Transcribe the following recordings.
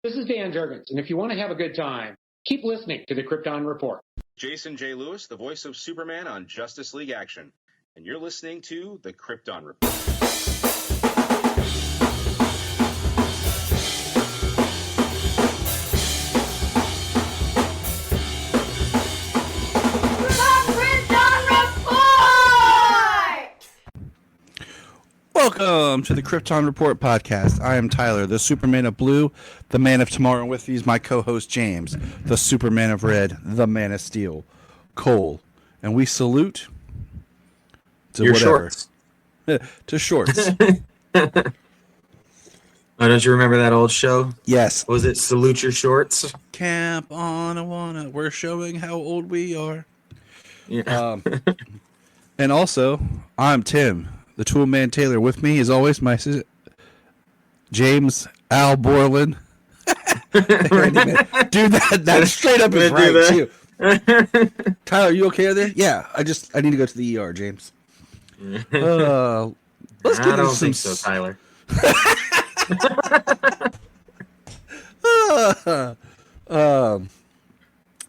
This is Dan Jurgens, and if you want to have a good time, keep listening to the Krypton Report. Jason J. Lewis, the voice of Superman on Justice League Action, and you're listening to the Krypton Report. Welcome to the Krypton Report podcast. I am Tyler, the Superman of Blue, the Man of Tomorrow, and with me is my co-host James, the Superman of Red, the Man of Steel, Cole, and we salute to your whatever. Shorts. To shorts. Oh, don't you remember that old show? Yes. Was it Salute Your Shorts? Camp on Awana. We're showing how old we are. Yeah. And also, I'm Tim, the Tool Man Taylor. With me, as always, my James Al Borland. Dude, that straight up is right, too. Tyler, you okay there? Yeah, I need to go to the ER, James. Let's get I don't think so, Tyler.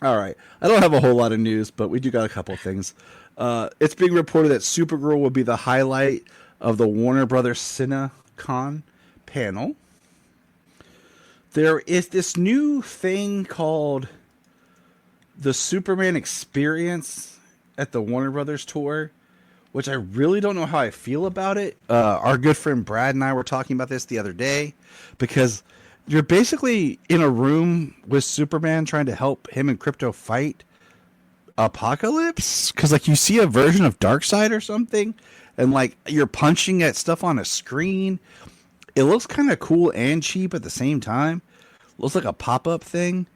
All right. I don't have a whole lot of news, but we do got a couple of things. It's being reported that Supergirl will be the highlight of the Warner Brothers CineCon panel. There is this new thing called the Superman Experience at the Warner Brothers tour, which I really don't know how I feel about it. Our good friend Brad and I were talking about this the other day, because you're basically in a room with Superman trying to help him and Krypto fight Apocalypse, because like you see a version of Darkseid or something, and like you're punching at stuff on a screen. It looks kind of cool and cheap at the same time. It looks like a pop-up thing.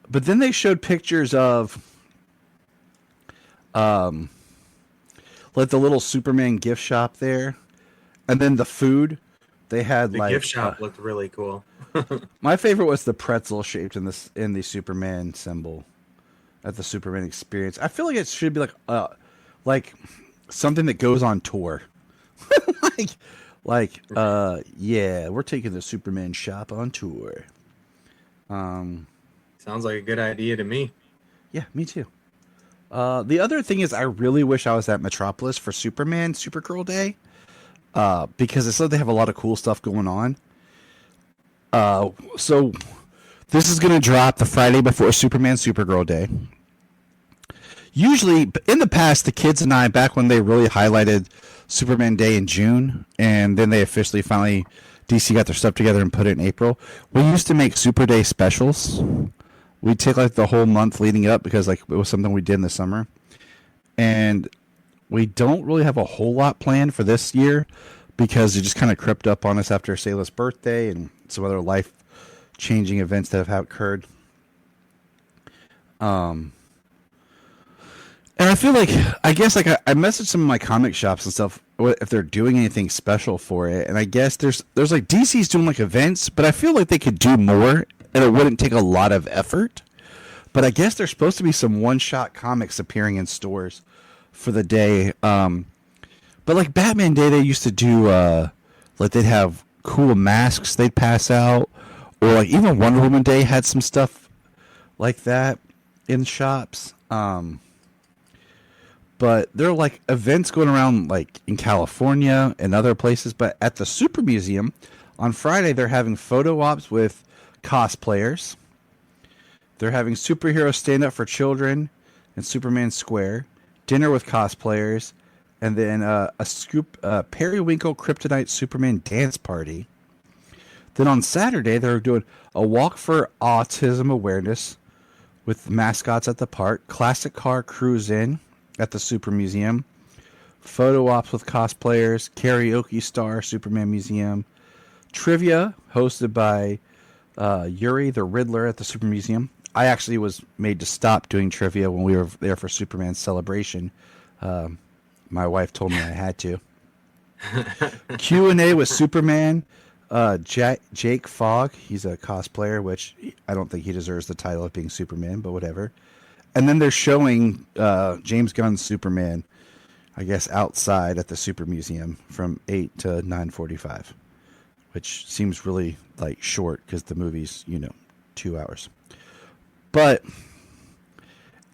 But then they showed pictures of like the little Superman gift shop there, and then the food they had. The gift shop looked really cool. My favorite was the pretzel shaped in the Superman symbol at the Superman Experience. I feel like it should be like something that goes on tour. Yeah, we're taking the Superman shop on tour. Sounds like a good idea to me. Yeah, me too. The other thing is, I really wish I was at Metropolis for Supergirl Day, because it said they have a lot of cool stuff going on. So this is going to drop the Friday before Supergirl Day. Usually, in the past, the kids and I, back when they really highlighted Superman Day in June, and then they finally, DC got their stuff together and put it in April, we used to make Super Day specials. We'd take like the whole month leading up, because like it was something we did in the summer. And we don't really have a whole lot planned for this year, because it just kind of crept up on us after Sayla's birthday and some other life-changing events that have occurred. And I feel like, I guess like I messaged some of my comic shops and stuff if they're doing anything special for it. And I guess there's like DC's doing like events, but I feel like they could do more and it wouldn't take a lot of effort. But I guess there's supposed to be some one-shot comics appearing in stores for the day. But like Batman Day, they used to do like they'd have cool masks they'd pass out, or like even Wonder Woman Day had some stuff like that in shops. But there are like events going around like in California and other places. But at the Super Museum on Friday, they're having photo ops with cosplayers. They're having superhero stand up for children in Superman Square, dinner with cosplayers, and then a Periwinkle Kryptonite Superman dance party. Then on Saturday, they're doing a walk for autism awareness with mascots at the park, classic car cruise in at the Super Museum, photo ops with cosplayers, karaoke star Superman Museum, trivia hosted by Yuri the Riddler at the Super Museum. I actually was made to stop doing trivia when we were there for Superman's celebration. My wife told me I had to. Q&A with Superman, Jake Fogg. He's a cosplayer, which I don't think he deserves the title of being Superman, but whatever. And then they're showing James Gunn's Superman, I guess, outside at the Super Museum from 8 to 9:45, which seems really like short because the movie's 2 hours. But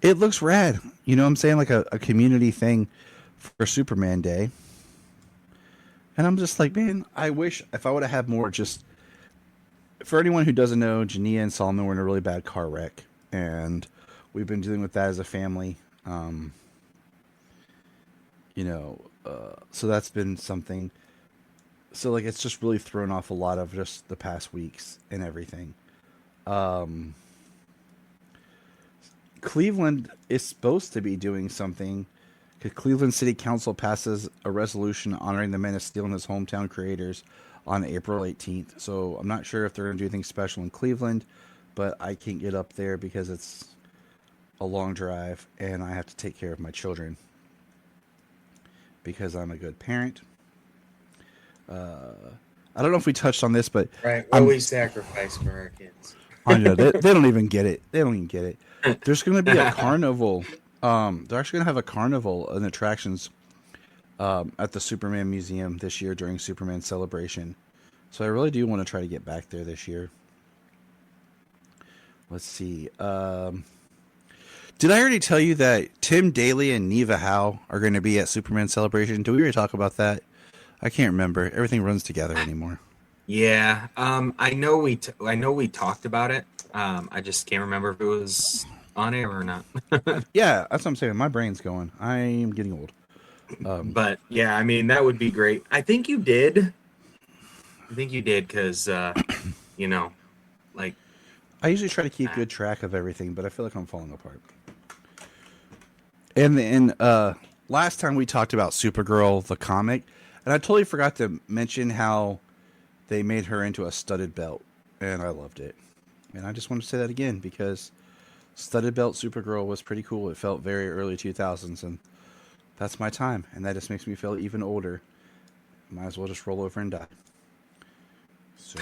it looks rad. You know what I'm saying? Like a community thing for Superman Day. And I'm just like, man, I wish if I would have had more. Just for anyone who doesn't know, Jania and Solomon were in a really bad car wreck, and we've been dealing with that as a family. So that's been something. So like, it's just really thrown off a lot of just the past weeks and everything. Cleveland is supposed to be doing something. Cleveland City Council passes a resolution honoring the Man of Steel and his hometown creators on April 18th. So I'm not sure if they're going to do anything special in Cleveland, but I can't get up there because it's a long drive and I have to take care of my children because I'm a good parent. I don't know if we touched on this, but right, always sacrifice for our kids. I know they don't even get it. They don't even get it. There's going to be a carnival. They're actually going to have a carnival and attractions at the Superman Museum this year during Superman Celebration. So I really do want to try to get back there this year. Let's see. Did I already tell you that Tim Daly and Neva Howe are going to be at Superman Celebration? Did we already talk about that? I can't remember. Everything runs together anymore. Yeah, I know we talked about it. I just can't remember if it was on air or not. Yeah, that's what I'm saying. My brain's going. I am getting old. But yeah, I mean, that would be great. I think you did because like I usually try to keep good track of everything, but I feel like I'm falling apart. And then last time we talked about Supergirl, the comic, and I totally forgot to mention how they made her into a studded belt, and I loved it. And I just want to say that again because studded belt Supergirl was pretty cool. It felt very early 2000s, and that's my time, and that just makes me feel even older. Might as well just roll over and die. So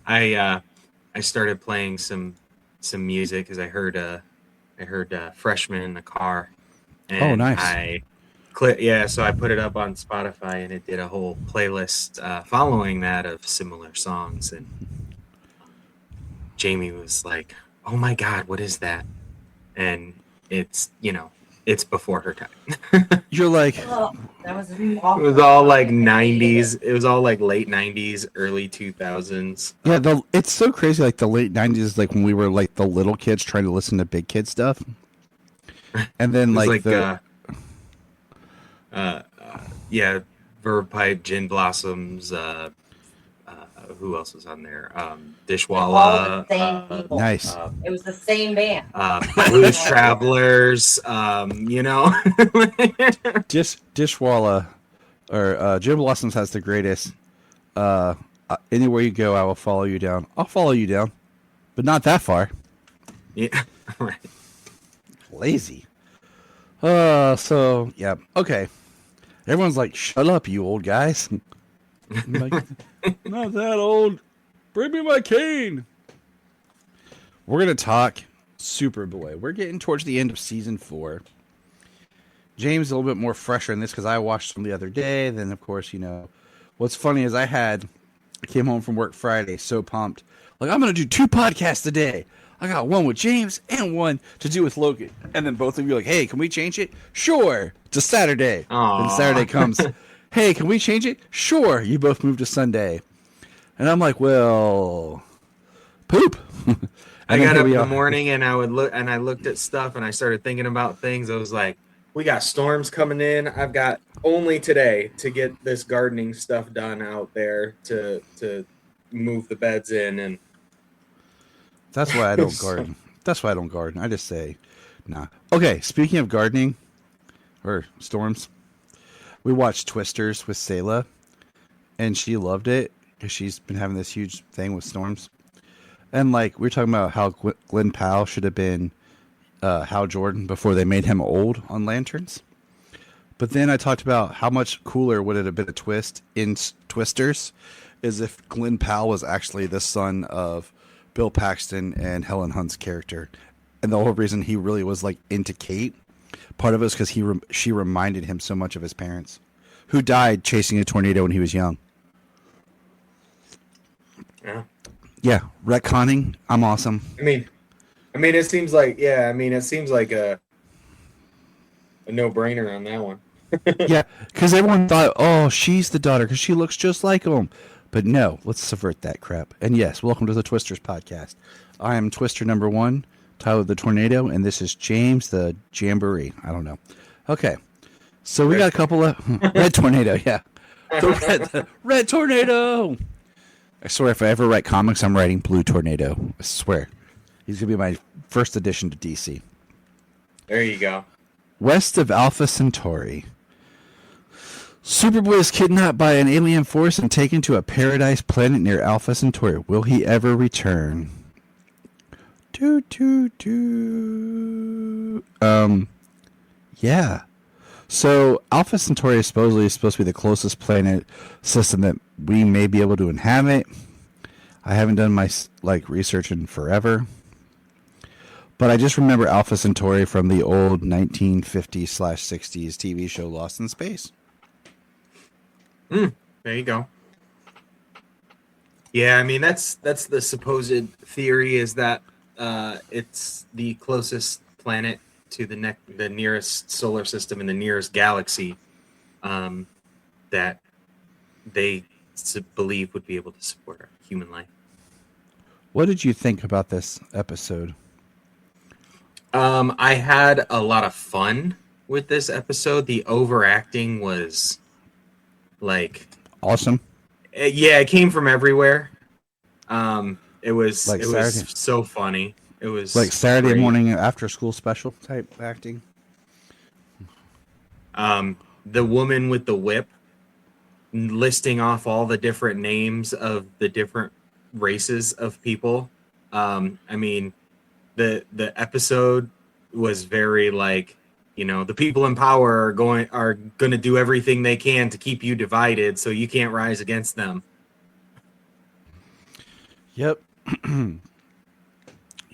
I started playing some music because I heard Freshman in the car. And oh, nice. So I put it up on Spotify and it did a whole playlist following that of similar songs. And Jamie was like, "Oh my God, what is that?" And it's before her time. You're like, that was It was all like 90s. It was all like late 90s, early 2000s. yeah, it's so crazy. Like the late 90s, like when we were like the little kids trying to listen to big kid stuff. And then Verb Pipe, Gin Blossoms, who else was on there? Dishwalla. Nice. It was the same band. Blues Travelers, Dishwalla or Jim Blossoms has the greatest. Anywhere you go, I will follow you down. I'll follow you down, but not that far. Yeah, right. Lazy. So yeah, okay. Everyone's like, "Shut up, you old guys." I'm like, not that old. Bring me my cane. We're gonna talk Superboy. We're getting towards the end of season 4. James is a little bit more fresher in this because I watched them the other day. Then, of course, what's funny is I came home from work Friday, so pumped. Like, I'm gonna do 2 podcasts a day. I got one with James and one to do with Logan. And then both of you are like, "Hey, can we change it?" Sure. To Saturday. Aww. Then Saturday comes. "Hey, can we change it?" Sure. You both moved to Sunday. And I'm like, well, poop. I got up in the morning and I looked at stuff and I started thinking about things. I was like, we got storms coming in. I've got only today to get this gardening stuff done out there to move the beds in. And that's why I don't garden. I just say, nah. Okay, speaking of gardening or storms, we watched Twisters with Selah, and she loved it because she's been having this huge thing with storms. And like we were talking about how Glenn Powell should have been Hal Jordan before they made him old on Lanterns. But then I talked about how much cooler would it have been a twist in Twisters is if Glenn Powell was actually the son of Bill Paxton and Helen Hunt's character. And the whole reason he really was like into Kate, part of it is because she reminded him so much of his parents, who died chasing a tornado when he was young. Yeah. Yeah, retconning. I'm awesome. I mean, it seems like a no-brainer on that one. Yeah, because everyone thought, oh, she's the daughter because she looks just like him. But no, let's subvert that crap. And yes, welcome to the Twisters podcast. I am Twister number 1, Tyler the Tornado, and this is James the Jamboree. I don't know. Okay, so we got a couple of Red Tornado. Yeah, the red Tornado. I swear, if I ever write comics, I'm writing Blue Tornado. I swear, he's gonna be my first addition to DC. There you go. West of Alpha Centauri. Superboy is kidnapped by an alien force and taken to a paradise planet near Alpha Centauri. Will he ever return? Yeah. So Alpha Centauri is supposed to be the closest planet system that we may be able to inhabit. I haven't done my research in forever. But I just remember Alpha Centauri from the old 1950s/60s TV show Lost in Space. There you go. Yeah, I mean that's the supposed theory is that it's the closest planet to the nearest solar system and the nearest galaxy that they believe would be able to support a human life. What did you think about this episode? I had a lot of fun with this episode. The overacting was awesome. Yeah, it came from everywhere. It was so funny. It was like Saturday great. morning after school special type acting. The woman with the whip listing off all the different names of the different races of people. I mean, the episode was very the people in power are going to do everything they can to keep you divided so you can't rise against them. Yep.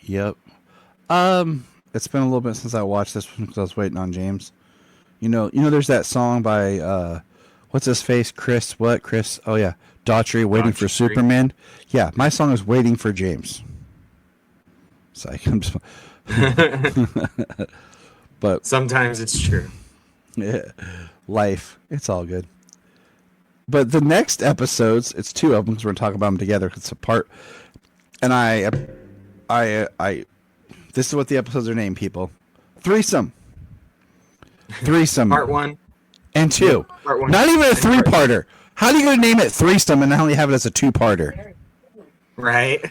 Yep. It's been a little bit since I watched this one because I was waiting on James. You know, there's that song by what's his face? Chris. Oh yeah, Daughtry, Waiting for Superman. Yeah, my song is Waiting for James. So I'm just but sometimes it's true. Yeah, life. It's all good. But the next episodes, it's 2 of them because we're gonna talk about them together. It's a part, and I, this is what the episodes are named, people. Threesome. Part 1 and 2. Part 1. Not even a 3-parter. How are you gonna name it Threesome and not only have it as a 2-parter? Right.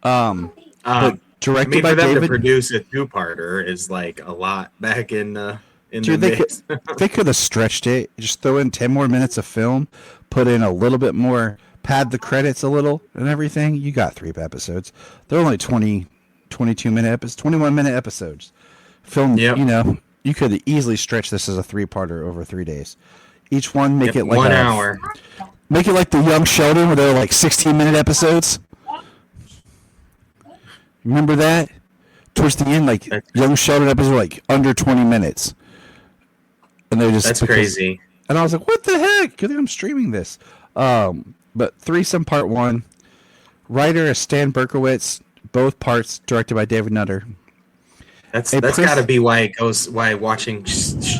But directed by for them David. to produce a 2-parter is a lot back in the Dude, mix. they could have stretched it. Just throw in 10 more minutes of film, put in a little bit more, pad the credits a little, and everything. You got 3 episodes. They're only 22-minute episodes, 21-minute episodes. Film, yep. You could easily stretch this as a 3-parter over 3 days. Each one make it like 1 hour. Make it like the Young Sheldon where they're 16-minute episodes. Remember that? Towards the end, Young Sheldon episodes under 20 minutes. And they're just... That's crazy. And I was like, what the heck? I think I'm streaming this. But Threesome Part 1. Writer is Stan Berkowitz. Both parts directed by David Nutter. That's got to be why watching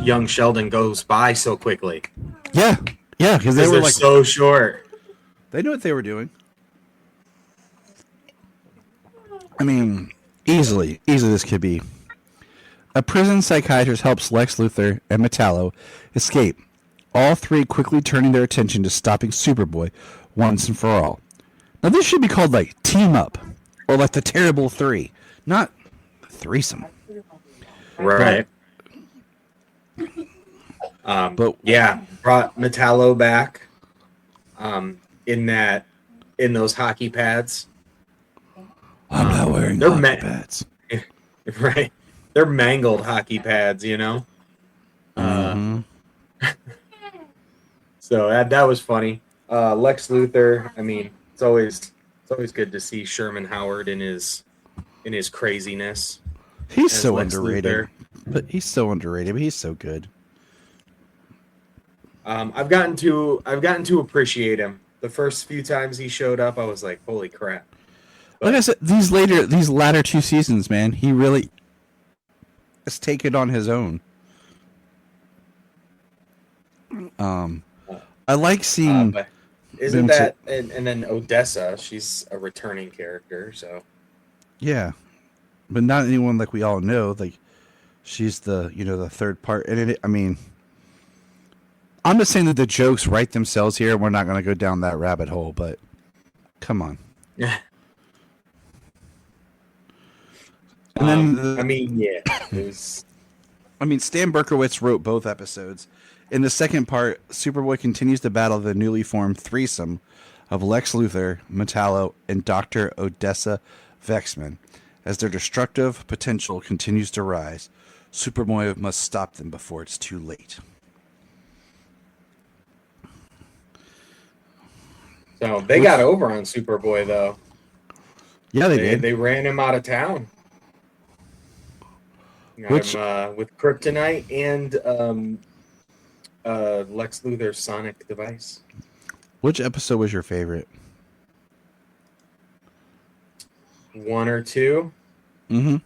Young Sheldon goes by so quickly. Yeah, because they were so short. They knew what they were doing. I mean, easily this could be. A prison psychiatrist helps Lex Luthor and Metallo escape. All 3 quickly turning their attention to stopping Superboy once and for all. Now this should be called Team Up or the Terrible 3, not Threesome. Right. But yeah, brought Metallo back. In those hockey pads. I'm not wearing hockey pads. Right. They're mangled hockey pads, Mm-hmm. So that was funny. Lex Luthor, I mean, it's always good to see Sherman Howard in his craziness. He's so underrated. But he's so good. I've gotten to appreciate him. The first few times he showed up, I was like, holy crap. But, like I said, these latter 2 seasons, man, he really has taken on his own. I like seeing. Isn't that and then Odessa? She's a returning character, so yeah, but not anyone like we all know. Like she's the the third part, and I mean, I'm just saying that the jokes write themselves here. We're not going to go down that rabbit hole, but come on. Yeah. And then I mean, yeah, it was. I mean, Stan Berkowitz wrote both episodes. In the second part, Superboy continues to battle the newly formed threesome of Lex Luthor, Metallo, and Dr. Odessa Vexman. As their destructive potential continues to rise, Superboy must stop them before it's too late. So they got over on Superboy, though. Yeah, they did. They ran him out of town. Got him, with kryptonite and Lex Luthor's sonic device. Which episode was your favorite? 1 or 2? Mm-hmm.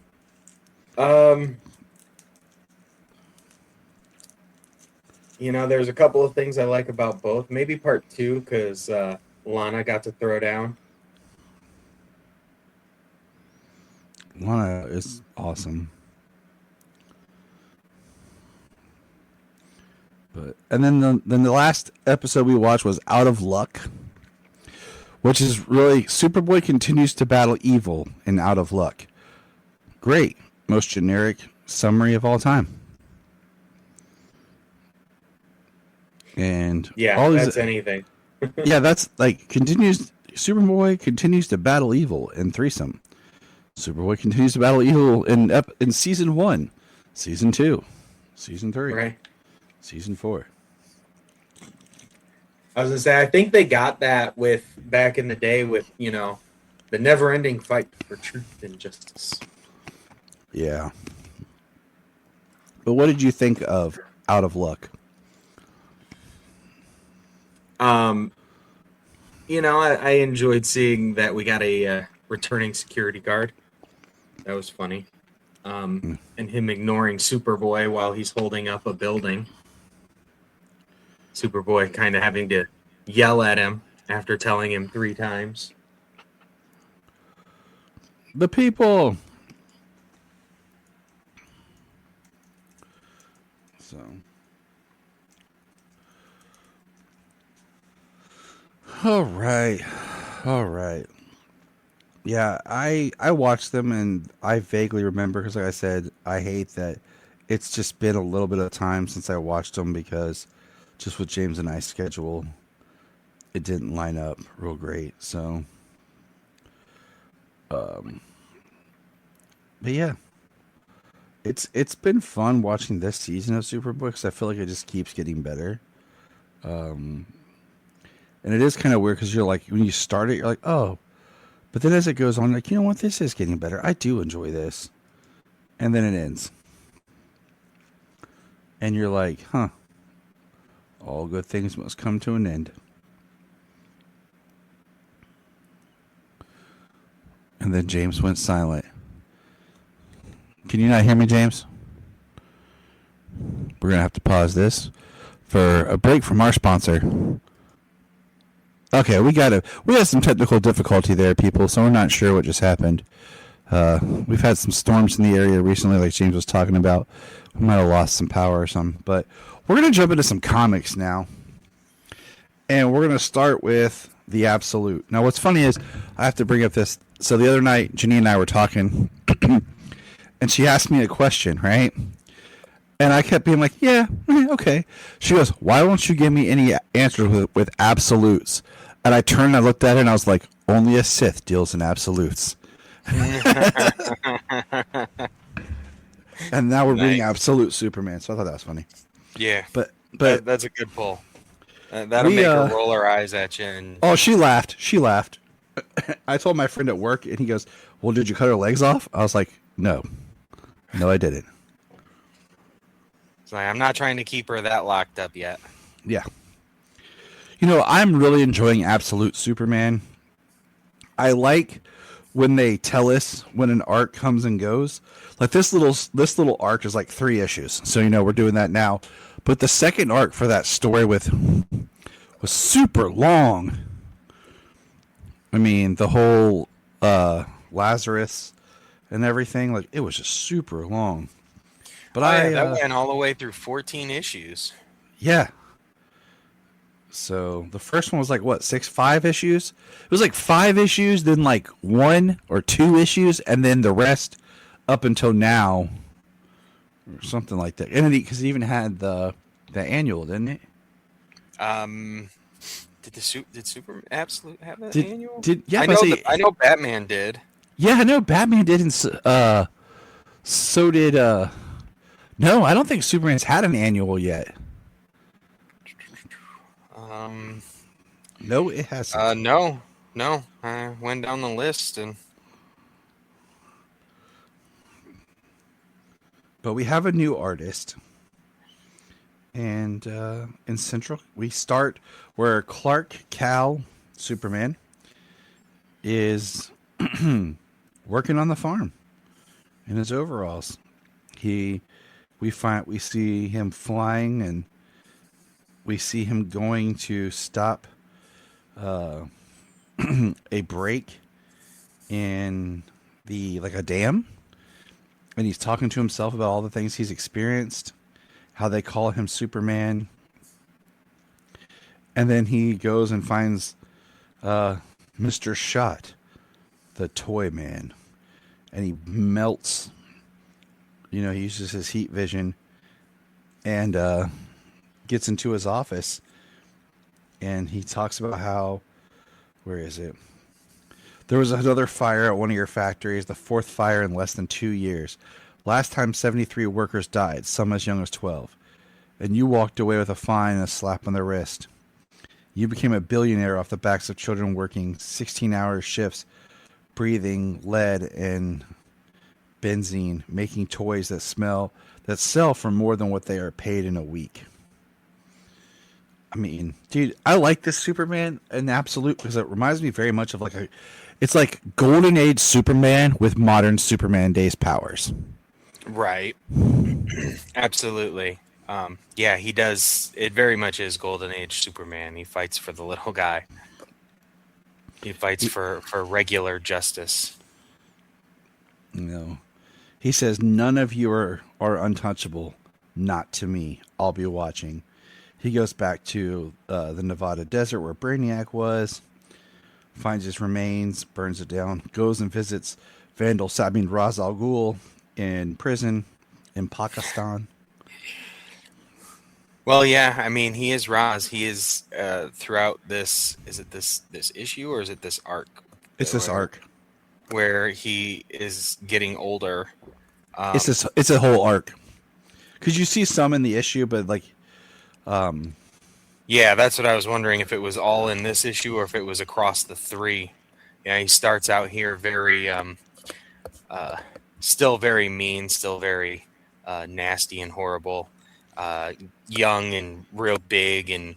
There's a couple of things I like about both. Maybe part 2, because Lana got to throw down. Lana is awesome. And then the last episode we watched was Out of Luck, which is really Superboy continues to battle evil in Out of Luck. Great, most generic summary of all time. And yeah, that's anything. Yeah, that's like Superboy continues to battle evil in threesome. Superboy continues to battle evil in season 1, season 2, season 3. Right. Season 4. I was gonna say, I think they got that with back in the day with the never-ending fight for truth and justice. Yeah. But what did you think of Out of Luck? I enjoyed seeing that we got a returning security guard. That was funny. And him ignoring Superboy while he's holding up a building. Superboy kind of having to yell at him after telling him 3 times. The people. So. All right. Yeah, I watched them and I vaguely remember because, like I said, I hate that it's just been a little bit of time since I watched them because just with James and I's schedule, it didn't line up real great. So, but yeah, it's been fun watching this season of Superboy because I feel like it just keeps getting better. And it is kind of weird because you're like, when you start it, you're like, oh, but then as it goes on, like, you know what, this is getting better. I do enjoy this. And then it ends. And you're like, huh, all good things must come to an end. And then James went silent. Can you not hear me, James? We're going to have to pause this for a break from our sponsor. Okay, we had some technical difficulty there, people, so we're not sure what just happened. We've had some storms in the area recently, like James was talking about. We might have lost some power or something, but we're going to jump into some comics now. And we're going to start with The Absolute. Now, what's funny is, I have to bring up this. So the other night, Janine and I were talking, and she asked me a question, right? And I kept being like, yeah, okay. She goes, why won't you give me any answers with absolutes? And I turned and I looked at it and I was like, only a Sith deals in absolutes. And now we're reading Absolute Superman, so I thought that was funny. Yeah, but that's a good pull. That'll make her roll her eyes at you. And... Oh, she laughed. I told my friend at work, and he goes, well, did you cut her legs off? I was like, no, I didn't. It's like, I'm not trying to keep her that locked up yet. Yeah. You know, I'm really enjoying Absolute Superman. I like when they tell us when an arc comes and goes. Like this little arc is like 3 issues. So we're doing that now. But the second arc for that story was super long. I mean, the whole Lazarus and everything, like it was just super long. But that went all the way through 14 issues. Yeah. So the first one was like what, 5 issues? It was like 5 issues, then like 1 or 2 issues, and then the rest up until now, or something like that. And because it even had the annual, didn't it? Did Super Absolute have that Did annual? yeah? I know Batman did. Yeah, I know Batman did, and so did No, I don't think Superman's had an annual yet. No, it hasn't. No. I went down the list and. But we have a new artist, and in Central we start where Clark Kal Superman is working on the farm in his overalls. We see him flying, and we see him going to stop a break in a dam, and he's talking to himself about all the things he's experienced, how they call him Superman, and then he goes and finds Mr. Shot, the toy man, and he melts. He uses his heat vision and gets into his office, and he talks about how, where is it? There was another fire at one of your factories, the 4th fire in less than 2 years. Last time 73 workers died, some as young as 12. And you walked away with a fine and a slap on the wrist. You became a billionaire off the backs of children working 16-hour shifts, breathing lead and benzene, making toys that sell for more than what they are paid in a week. I mean, dude, I like this Superman in Absolute because it reminds me very much of it's like Golden Age Superman with modern Superman Days powers. Right. Absolutely. Yeah, he does. It very much is Golden Age Superman. He fights for the little guy. He fights for regular justice. He says, none of you are untouchable. Not to me. I'll be watching. He goes back to the Nevada desert where Brainiac was, finds his remains, burns it down, goes and visits Ra's al Ghul in prison in Pakistan. Well, yeah, I mean, he is Ra's. He is throughout this. Is it this issue or is it this arc? It's this arc where he is getting older. It's a whole arc because you see some in the issue, but yeah, that's what I was wondering, if it was all in this issue or if it was across the 3. Yeah, he starts out here very, still very mean, still very nasty and horrible, young and real big and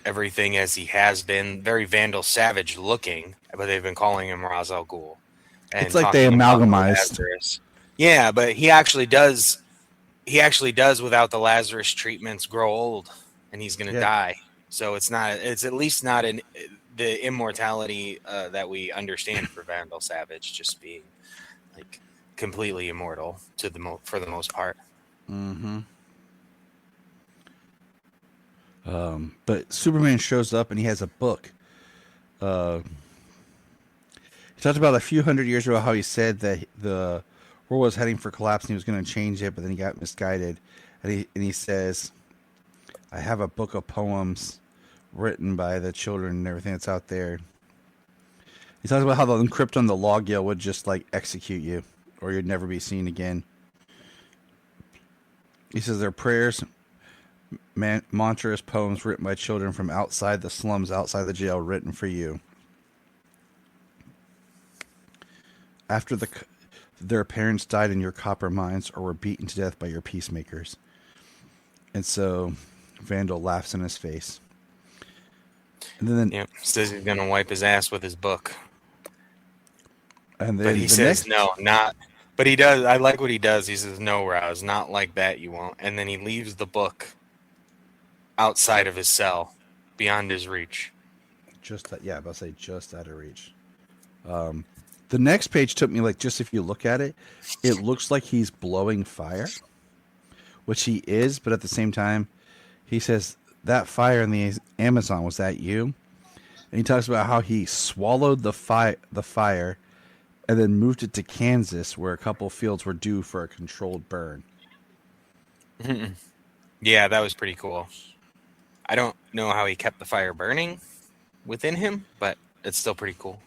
everything as he has been, very Vandal Savage looking, but they've been calling him Ra's al Ghul. It's like they amalgamized. Yeah, but he actually does without the Lazarus treatments grow old, and he's going to die. So it's at least not the immortality that we understand for Vandal Savage, just being like completely immortal for the most part. Mm-hmm. But Superman shows up and he has a book. He talked about a few hundred years ago how he said that the world was heading for collapse and he was going to change it, but then he got misguided. And he says, I have a book of poems written by the children and everything that's out there. He talks about how the Krypton, the Log Gill, would just execute you, or you'd never be seen again. He says their prayers, mantras, poems written by children from outside the slums, outside the jail, written for you. After their parents died in your copper mines or were beaten to death by your peacemakers. And so Vandal laughs in his face. And then, Yep. Says he's gonna wipe his ass with his book. and then But he says no, not. But he does. I like what he does. He says, "No, Rouse, not like that. You won't." And then he leaves the book outside of his cell, beyond his reach. Just that, yeah, about to say just out of reach. The next page took me like, just if you look at it, it looks like he's blowing fire, which he is, but at the same time, he says that fire in the Amazon, was that you? And he talks about how he swallowed the fire and then moved it to Kansas, where a couple fields were due for a controlled burn. Yeah, that was pretty cool. I don't know how he kept the fire burning within him, but it's still pretty cool.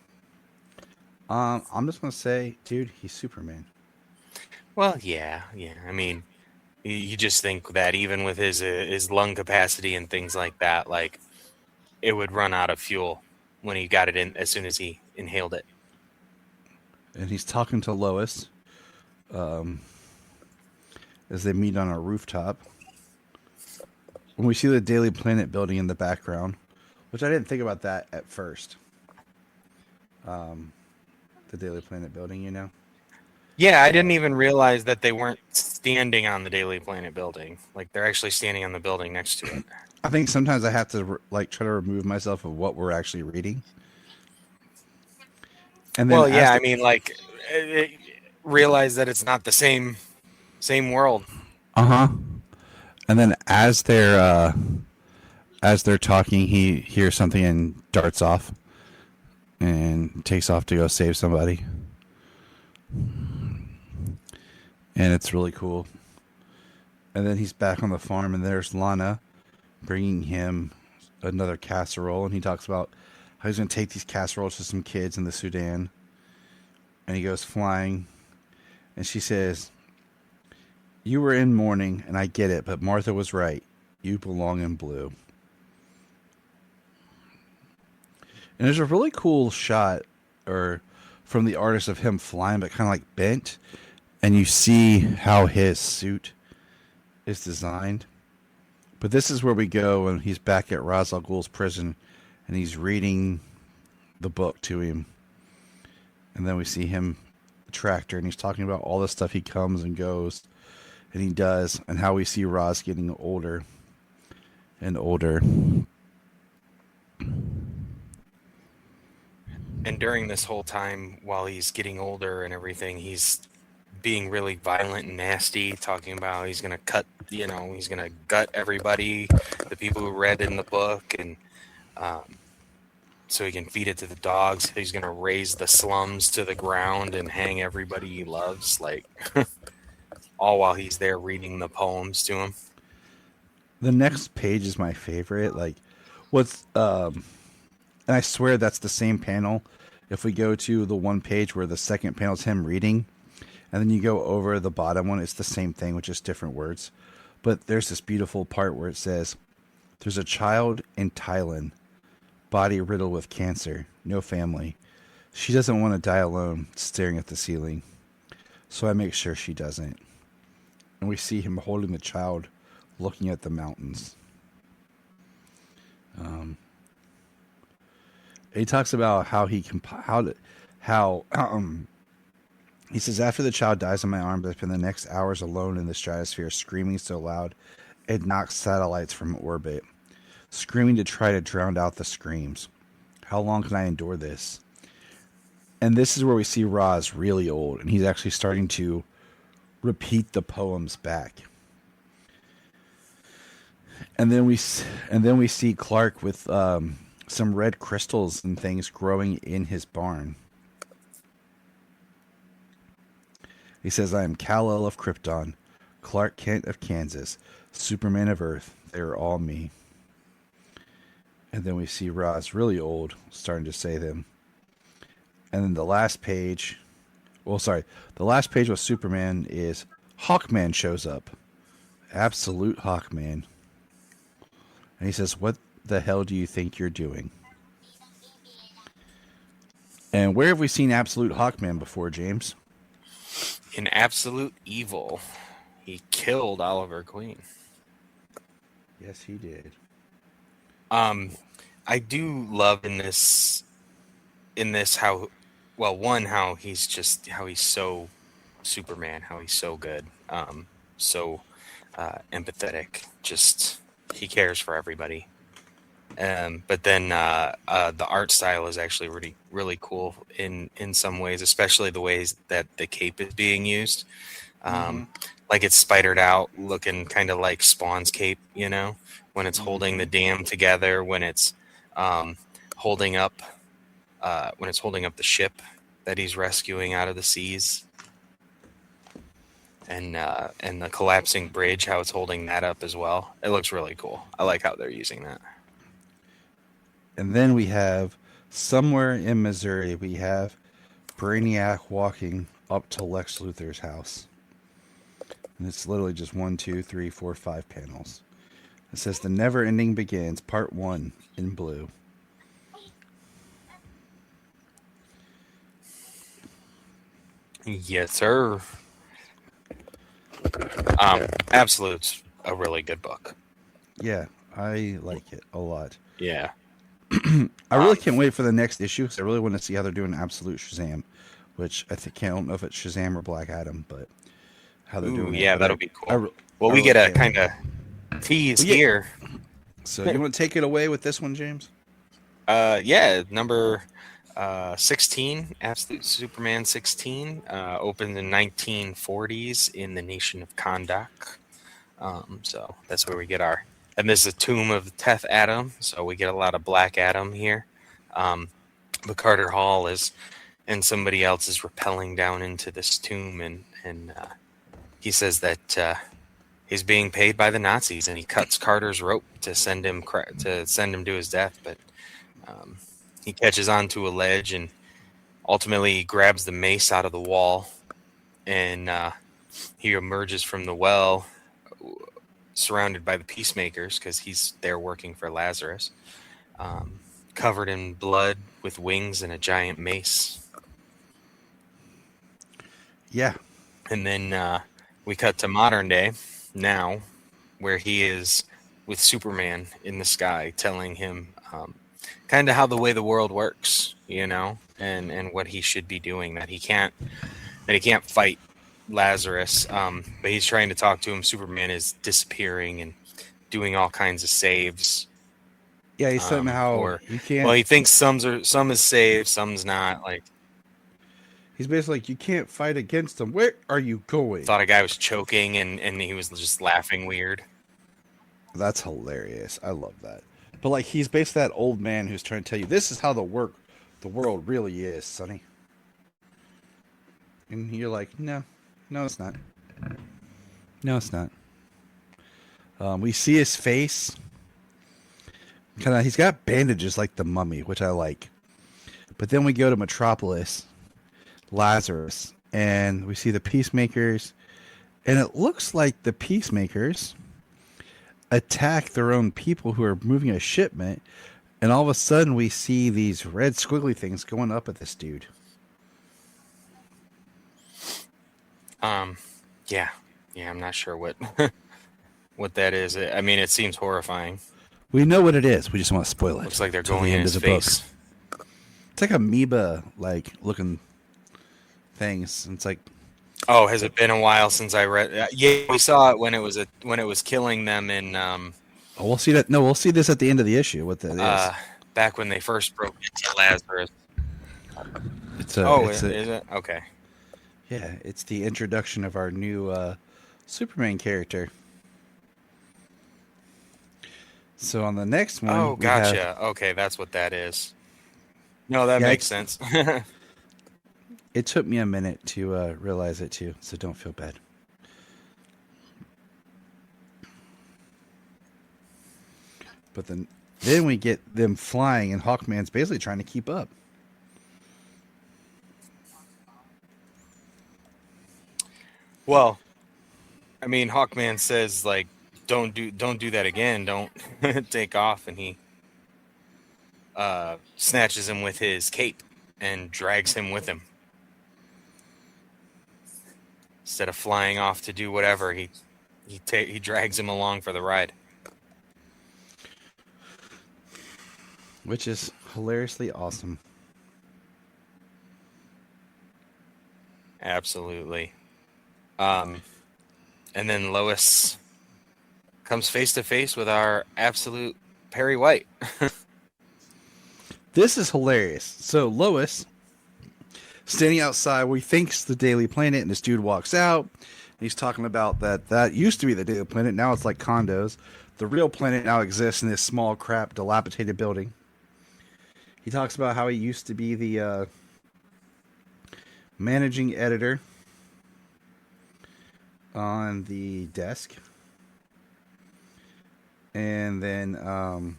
I'm just gonna say, dude, he's Superman. Well, yeah. I mean, you just think that even with his lung capacity and things like that, like it would run out of fuel when he got it in as soon as he inhaled it. And he's talking to Lois as they meet on a rooftop. When we see the Daily Planet building in the background, which I didn't think about that at first. The Daily Planet building, you know? Yeah, I didn't even realize that they weren't standing on the Daily Planet building. Like they're actually standing on the building next to it. I think sometimes I have to like try to remove myself of what we're actually reading. And then, well, yeah, I mean, like realize that it's not the same world. And then as they're talking, he hears something and darts off and takes off to go save somebody. And it's really cool. And then he's back on the farm, and there's Lana bringing him another casserole, and he talks about how he's going to take these casseroles to some kids in the Sudan. And he goes flying, and she says, "You were in mourning, and I get it, but Martha was right. You belong in blue." And there's a really cool shot from the artist of him flying, but kind of like bent. And you see how his suit is designed. But this is where we go when he's back at Ra's al Ghul's prison, and he's reading the book to him. And then we see him, the tractor, and he's talking about all the stuff he comes and goes, and he does, and how we see Ra's getting older and older. And during this whole time, while he's getting older and everything, he's being really violent and nasty, talking about how he's going to cut, he's going to gut everybody, the people who read in the book, and so he can feed it to the dogs. He's going to raise the slums to the ground and hang everybody he loves, like, all while he's there reading the poems to him. The next page is my favorite. Like, and I swear that's the same panel. If we go to the one page where the second panel is him reading, and then you go over the bottom one, it's the same thing with just different words. But there's this beautiful part where it says, "There's a child in Thailand, body riddled with cancer, no family. She doesn't want to die alone, staring at the ceiling. So I make sure she doesn't." And we see him holding the child, looking at the mountains. He talks about how he says, "After the child dies in my arms, I spend the next hours alone in the stratosphere, screaming so loud it knocks satellites from orbit, screaming to try to drown out the screams. How long can I endure this?" And this is where we see Ra's really old, and he's actually starting to repeat the poems back. And then we see Clark with some red crystals and things growing in his barn. He says, "I am Kal-El of Krypton, Clark Kent of Kansas, Superman of Earth. They are all me." And then we see Ra's really old, starting to say them. And then the last page with Superman is Hawkman shows up. Absolute Hawkman. And he says, "What the hell do you think you're doing?" And where have we seen Absolute Hawkman before, James? In Absolute Evil, he killed Oliver Queen. Yes, he did. I do love in this how how he's so Superman, how he's so good, so empathetic. Just he cares for everybody. But then the art style is actually really cool in some ways, especially the ways that the cape is being used. Like it's spidered out, looking kind of like Spawn's cape, when it's holding the dam together, when it's holding up the ship that he's rescuing out of the seas, and the collapsing bridge, how it's holding that up as well. It looks really cool. I like how they're using that. And then we have somewhere in Missouri, we have Brainiac walking up to Lex Luthor's house. And it's literally just 1, 2, 3, 4, 5 panels. It says The Never Ending Begins, Part 1 in blue. Yes, sir. Absolute's a really good book. Yeah, I like it a lot. Yeah. I really can't wait for the next issue because I really want to see how they're doing Absolute Shazam, which I don't know if it's Shazam or Black Adam, but how they're doing it. Yeah, that'll be cool. We get a kind of tease here. So you want to take it away with this one, James? Yeah, number 16, Absolute Superman 16, opened in 1940s in the nation of Kahndaq. So that's where we get and this is a tomb of Teth Adam, so we get a lot of Black Adam here. But Carter Hall and somebody else is rappelling down into this tomb, and he says that he's being paid by the Nazis, and he cuts Carter's rope to send him to his death, but he catches onto a ledge and ultimately grabs the mace out of the wall, and he emerges from the well surrounded by the peacemakers because he's there working for Lazarus, covered in blood with wings and a giant mace. Yeah. And then we cut to modern day now, where he is with Superman in the sky telling him kind of how the way the world works, and what he should be doing, that he can't fight Lazarus, but he's trying to talk to him. Superman is disappearing and doing all kinds of saves. Yeah, he's somehow you can't. Well, he thinks some is saved, some's not. Like he's basically like, you can't fight against him. Where are you going? Thought a guy was choking, and he was just laughing weird. That's hilarious. I love that. But like, he's basically that old man who's trying to tell you this is how the world really is, Sonny. And you're like, no, it's not. No, it's not. We see his face. He's got bandages like the Mummy, which I like. But then we go to Metropolis, Lazarus, and we see the Peacemakers, and it looks like the Peacemakers attack their own people who are moving a shipment, and all of a sudden we see these red squiggly things going up at this dude. Yeah, I'm not sure what what that is. I mean, it seems horrifying. We know what it is. We just want to spoil it. Looks like they're going in his face. Book. It's like amoeba like looking things. It's like, oh, has it been a while since I read? Yeah, we saw it when it was killing them in. We'll see that. No, we'll see this at the end of the issue. What that is? Back when they first broke into Lazarus. Is it? Okay. Yeah, it's the introduction of our new Superman character. So on the next one, oh, gotcha. Okay, that's what that is. No, that makes sense. It took me a minute to realize it too, so don't feel bad. But then we get them flying, and Hawkman's basically trying to keep up. Well, I mean, Hawkman says like, don't do that again. Don't take off, and he snatches him with his cape and drags him with him. Instead of flying off to do whatever, he drags him along for the ride. which is hilariously awesome. Absolutely. And then Lois comes face to face with our absolute Perry White. This is hilarious. So Lois, standing outside where he thinks the Daily Planet, and this dude walks out. He's talking about that used to be the Daily Planet. Now it's like condos. The real planet now exists in this small, crap, dilapidated building. He talks about how he used to be the managing editor on the desk. And then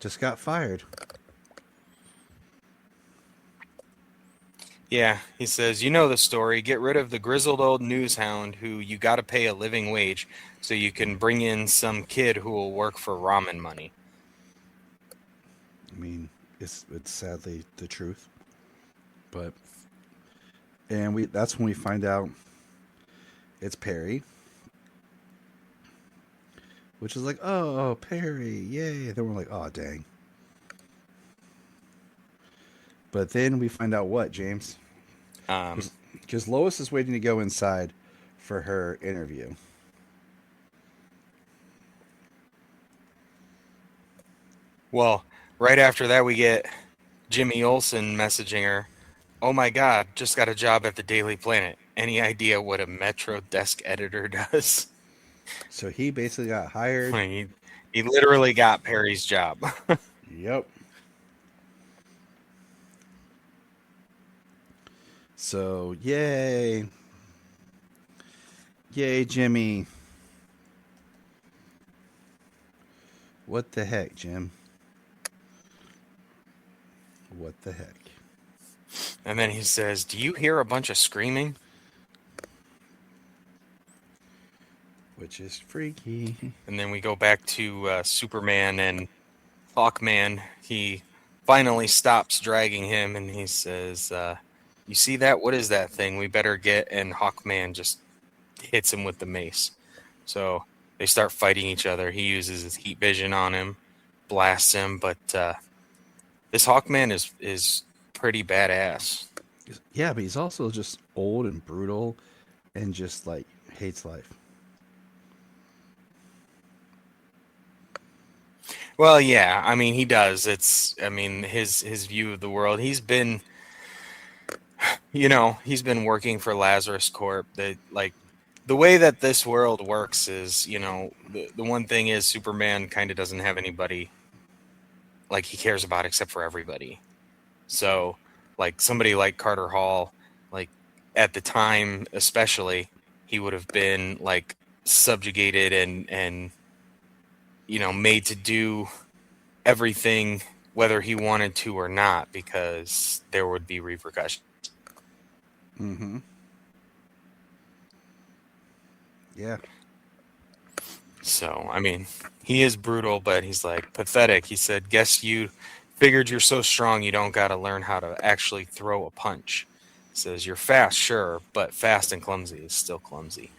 just got fired. Yeah, he says, you know the story. Get rid of the grizzled old news hound who you got to pay a living wage so you can bring in some kid who will work for ramen money. I mean, it's sadly the truth. But that's when we find out it's Perry. Which is like, oh, Perry, yay. Then we're like, oh, dang. But then we find out what, James? Because Lois is waiting to go inside for her interview. Well, right after that, we get Jimmy Olsen messaging her, oh my God, just got a job at the Daily Planet. Any idea what a Metro desk editor does? So he basically got hired. He literally got Perry's job. Yep. So, yay. Yay, Jimmy. What the heck, Jim? What the heck? And then he says, do you hear a bunch of screaming? Which is freaky. And then we go back to Superman and Hawkman. He finally stops dragging him and he says, you see that? What is that thing? We better get... And Hawkman just hits him with the mace. So they start fighting each other. He uses his heat vision on him, blasts him, but this Hawkman is pretty badass. Yeah, but he's also just old and brutal and just, like, hates life. Well, yeah, I mean, he does. His view of the world. He's been working for Lazarus Corp. The way that this world works is, the one thing is Superman kind of doesn't have anybody like he cares about except for everybody. So, like somebody like Carter Hall, like at the time especially, he would have been like subjugated and made to do everything whether he wanted to or not, because there would be repercussions. Mm-hmm. Yeah. So, I mean, he is brutal, but he's like pathetic. He said, guess you figured you're so strong you don't got to learn how to actually throw a punch. He says, you're fast, sure, but fast and clumsy is still clumsy.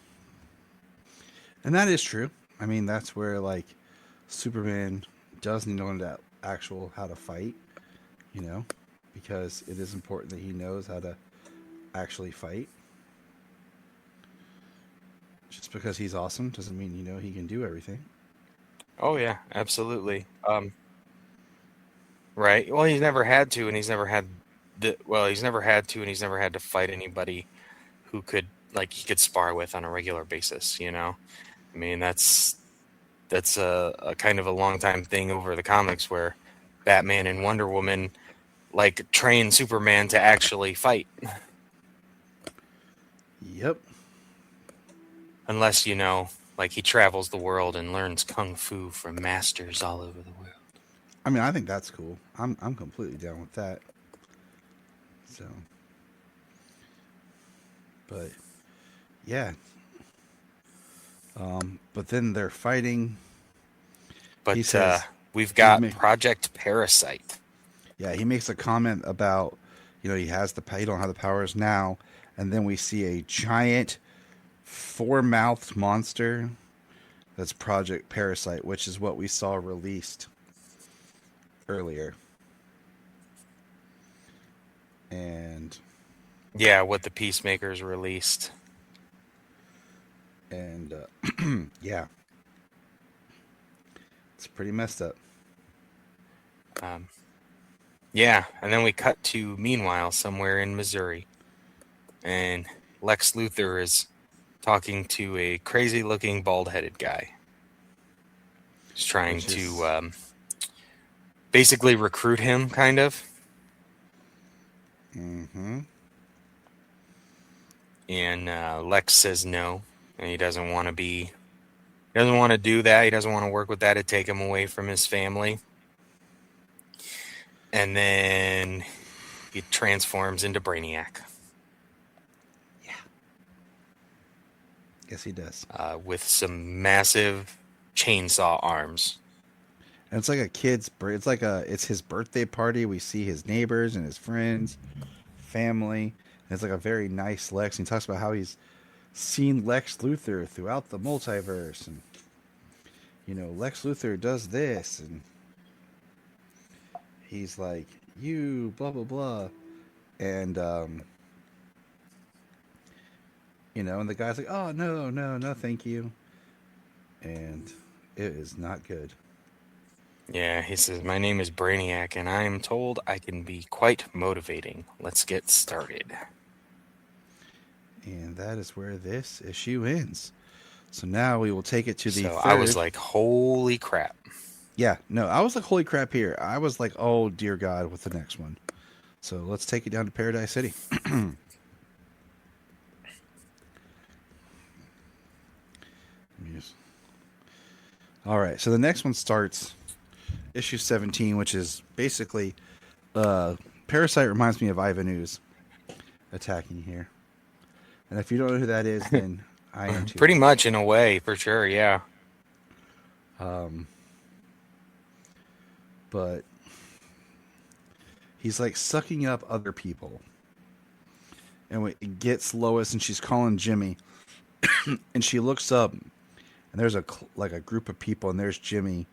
And that is true. I mean, that's where, like, Superman does need to learn how to fight, because it is important that he knows how to actually fight. Just because he's awesome doesn't mean, he can do everything. Oh, yeah, absolutely. Right. Well, he's never had to, and he's never had to fight anybody who could, like, he could spar with on a regular basis, I mean, that's a kind of a long time thing over the comics where Batman and Wonder Woman like train Superman to actually fight. Yep. Unless, like he travels the world and learns kung fu from masters all over the world. I mean, I think that's cool. I'm completely down with that. So, but yeah. But then they're fighting. But he says, we've got Project Parasite. Yeah, he makes a comment about, he don't have the powers now, and then we see a giant four-mouthed monster. That's Project Parasite, which is what we saw released earlier. And Yeah, what the Peacemakers released. And yeah, it's pretty messed up. Yeah, and then we cut to meanwhile somewhere in Missouri, and Lex Luthor is talking to a crazy-looking bald-headed guy. He's trying to basically recruit him, kind of. Mm-hmm. And Lex says no, and he doesn't want to be. He doesn't want to do that. He doesn't want to work with that. It'd take him away from his family. And then he transforms into Brainiac. Yeah. Yes, he does. With some massive chainsaw arms. And it's like a kid's. It's his birthday party. We see his neighbors and his friends, family. And it's like a very nice Lex. And he talks about how he's seen Lex Luthor throughout the multiverse, and Lex Luthor does this, and he's like, you blah blah blah, and and the guy's like, oh no, thank you, and it is not good. Yeah, he says, my name is Brainiac, and I am told I can be quite motivating. Let's get started. And that is where this issue ends. So now we will take it to the third. I was like, holy crap. Yeah, no, I was like, holy crap here. I was like, oh, dear God, with the next one. So let's take it down to Paradise City. All right, so the next one starts issue 17, which is basically Parasite reminds me of Ivan Ooze attacking here. And if you don't know who that is, then I am too. Pretty much in a way, for sure, yeah. But he's like sucking up other people. And it gets Lois, and she's calling Jimmy. And she looks up, and there's a group of people, and there's Jimmy.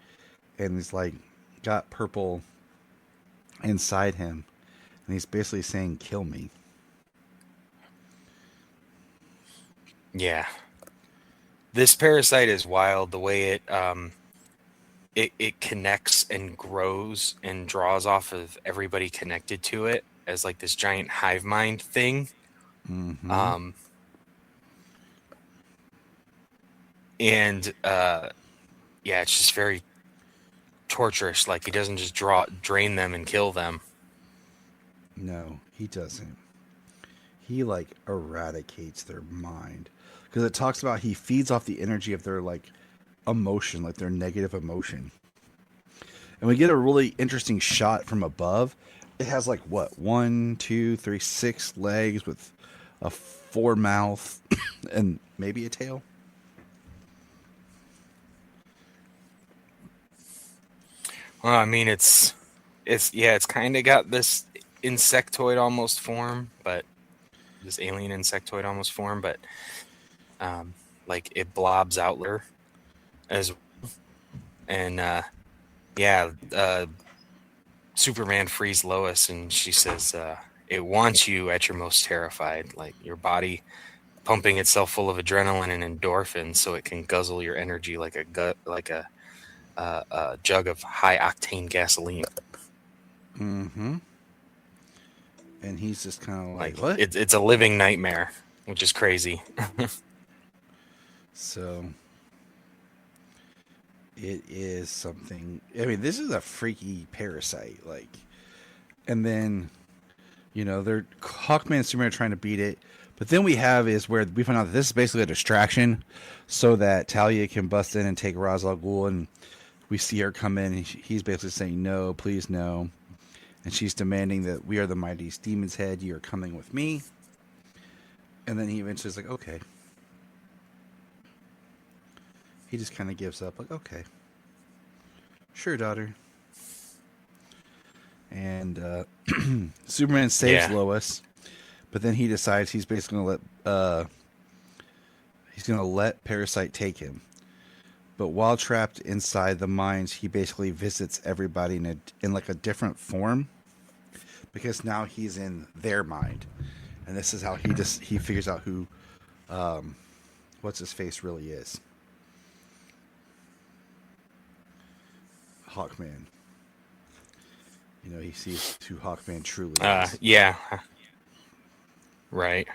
And he's like got purple inside him. And he's basically saying, kill me. Yeah. This parasite is wild. The way it connects and grows and draws off of everybody connected to it as like this giant hive mind thing. Mm-hmm. Yeah, it's just very torturous. Like, he doesn't just drain them and kill them. No, he doesn't. He like eradicates their mind, because it talks about he feeds off the energy of their like emotion, like their negative emotion. And we get a really interesting shot from above. It has like what, 1, 2, 3, 6 legs with a 4 mouth and maybe a tail. Well, I mean, it's kind of got this insectoid almost form, but this alien insectoid almost form, but like it blobs out there as well. And Superman frees Lois, and she says it wants you at your most terrified, like your body pumping itself full of adrenaline and endorphins so it can guzzle your energy like a jug of high octane gasoline. Mm-hmm. And he's just kind of like what? It's a living nightmare, which is crazy. So it is something. I mean, this is a freaky parasite. Like, and then they're Hawkman and Superman are trying to beat it, but then we find out that this is basically a distraction, so that Talia can bust in and take Ra's al Ghul, and we see her come in, and he's basically saying, no, please, no. And she's demanding that we are the mightiest demon's head. You are coming with me. And then he eventually is like, okay. He just kind of gives up. Like, okay. Sure, daughter. And Superman saves Lois. But then he decides he's basically going to let Parasite take him. But while trapped inside the mines, he basically visits everybody in like a different form, because now he's in their mind, and this is how he figures out who, what's his face really is. Hawkman. You know, he sees who Hawkman truly is. Yeah. Right.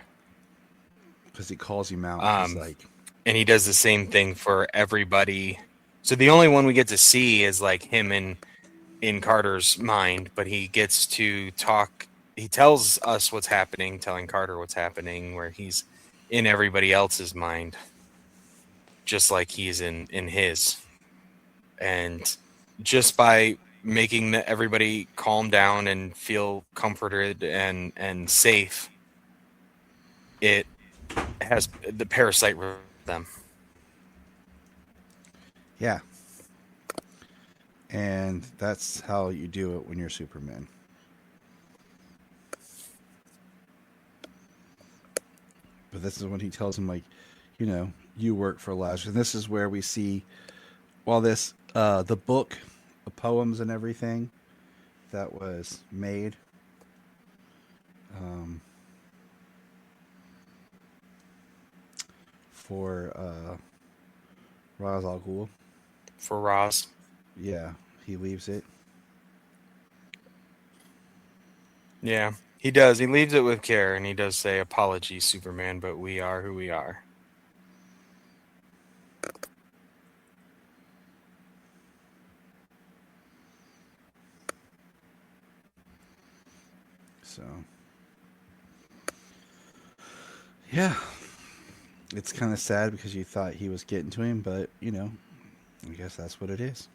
Because he calls him out. He's like, and he does the same thing for everybody. So the only one we get to see is like him in Carter's mind, but he gets to talk. He tells us what's happening, telling Carter what's happening, where he's in everybody else's mind, just like he's in his. And just by making everybody calm down and feel comforted and safe, it has the parasite with them. yeah. And that's how you do it when you're Superman. But this is when he tells him, like, you know, you work for Lazarus. And this is where we see, while this, the book of poems and everything that was made, for Ra's al Ghul. For Roz. Yeah, he leaves it. Yeah, he does. He leaves it with care, and he does say, "Apologies, Superman, but we are who we are." So, yeah, it's kind of sad because you thought he was getting to him, but, you know, I guess that's what it is.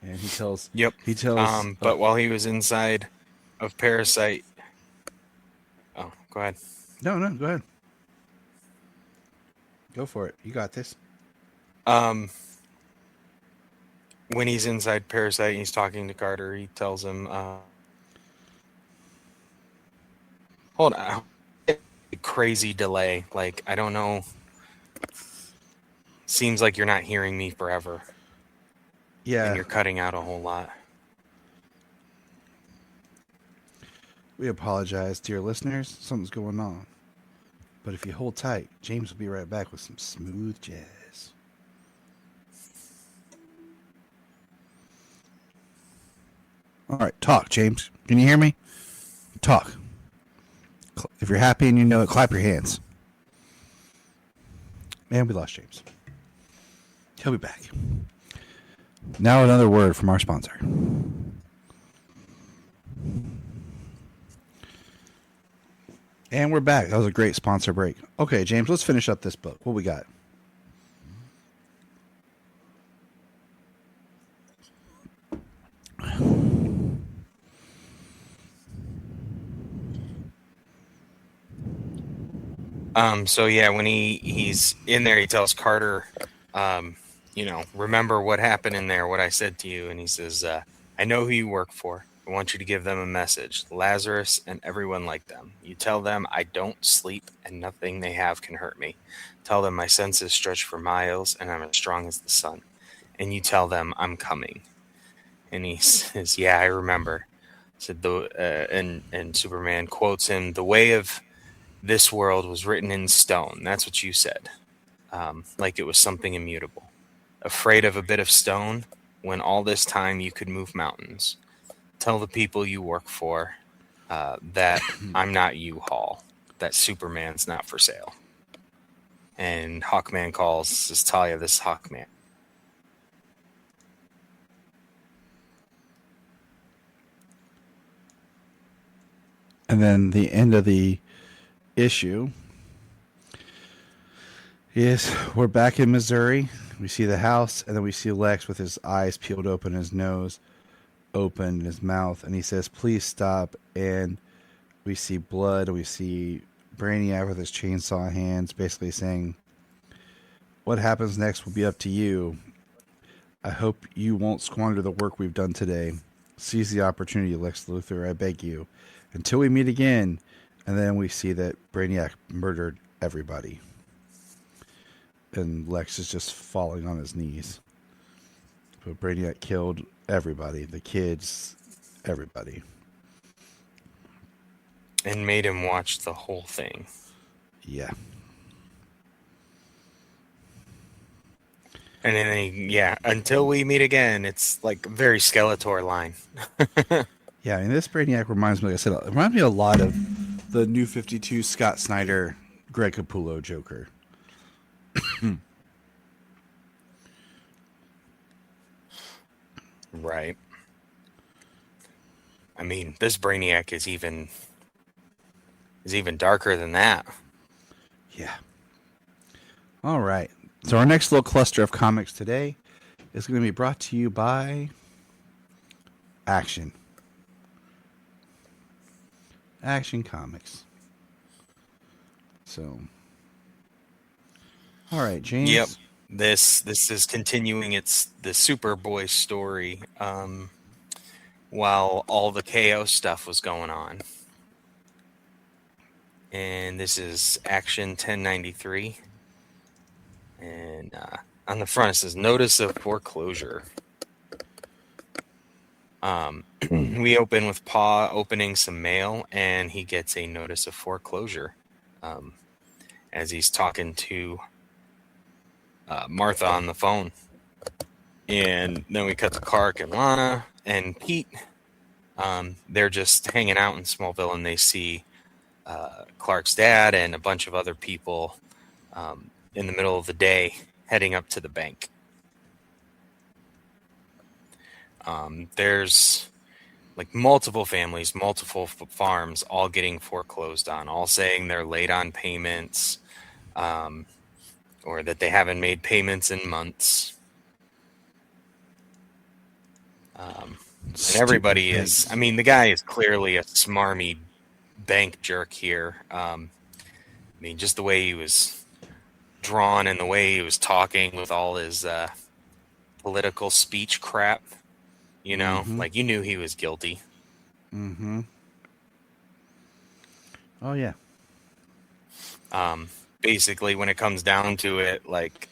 And he tells. Yep. He tells. But while he was inside of Parasite. Oh, go ahead. No, go ahead. Go for it. You got this. When he's inside Parasite and he's talking to Carter, he tells him, hold on. Crazy delay. Like, I don't know. Seems like you're not hearing me forever. Yeah. And you're cutting out a whole lot. We apologize, dear listeners. Something's going on. But if you hold tight, James will be right back with some smooth jazz. All right, talk, James. Can you hear me? Talk. If you're happy and you know it, clap your hands. Man, we lost James. He'll be back. Now another word from our sponsor. And we're back. That was a great sponsor break. Okay, James, let's finish up this book. What we got? So yeah, when he's in there, he tells Carter, remember what happened in there, what I said to you. And he says, I know who you work for. I want you to give them a message. Lazarus and everyone like them. You tell them I don't sleep and nothing they have can hurt me. Tell them my senses stretch for miles and I'm as strong as the sun. And you tell them I'm coming. And he says, yeah, I remember. Said and Superman quotes him, the way of this world was written in stone. That's what you said. Like it was something immutable. Afraid of a bit of stone when all this time you could move mountains. Tell the people you work for that I'm not U-Haul, that Superman's not for sale. And Hawkman calls, says, Talia, this is Hawkman. And then the end of the issue is we're back in Missouri. We see the house, and then we see Lex with his eyes peeled open, his nose open, his mouth, and he says, please stop. And we see blood, and we see Brainiac with his chainsaw hands basically saying, what happens next will be up to you. I hope you won't squander the work we've done today. Seize the opportunity, Lex Luthor, I beg you. Until we meet again, And then we see that Brainiac murdered everybody. And Lex is just falling on his knees. But Brainiac killed everybody. The kids, everybody. And made him watch the whole thing. Yeah. And then, until we meet again, it's like very Skeletor line. Yeah, and this Brainiac reminds me, like I said, it reminds me a lot of the New 52 Scott Snyder, Greg Capullo Joker. Right. I mean, this Brainiac is even darker than that. Yeah. All right. So our next little cluster of comics today is going to be brought to you by Action. Action Comics. So, all right, James. Yep. This is continuing the Superboy story while all the KO stuff was going on. And this is Action 1093. And on the front it says Notice of Foreclosure. We open with Paw opening some mail, and he gets a notice of foreclosure as he's talking to Martha on the phone. And then we cut to Clark and Lana and Pete. They're just hanging out in Smallville, and they see Clark's dad and a bunch of other people in the middle of the day heading up to the bank. There's like multiple families, multiple farms, all getting foreclosed on, all saying they're late on payments, or that they haven't made payments in months. And everybody is, I mean, the guy is clearly a smarmy bank jerk here. I mean, just the way he was drawn and the way he was talking with all his political speech crap, you know, like you knew he was guilty. Mm-hmm. Oh, yeah. Basically, when it comes down to it, like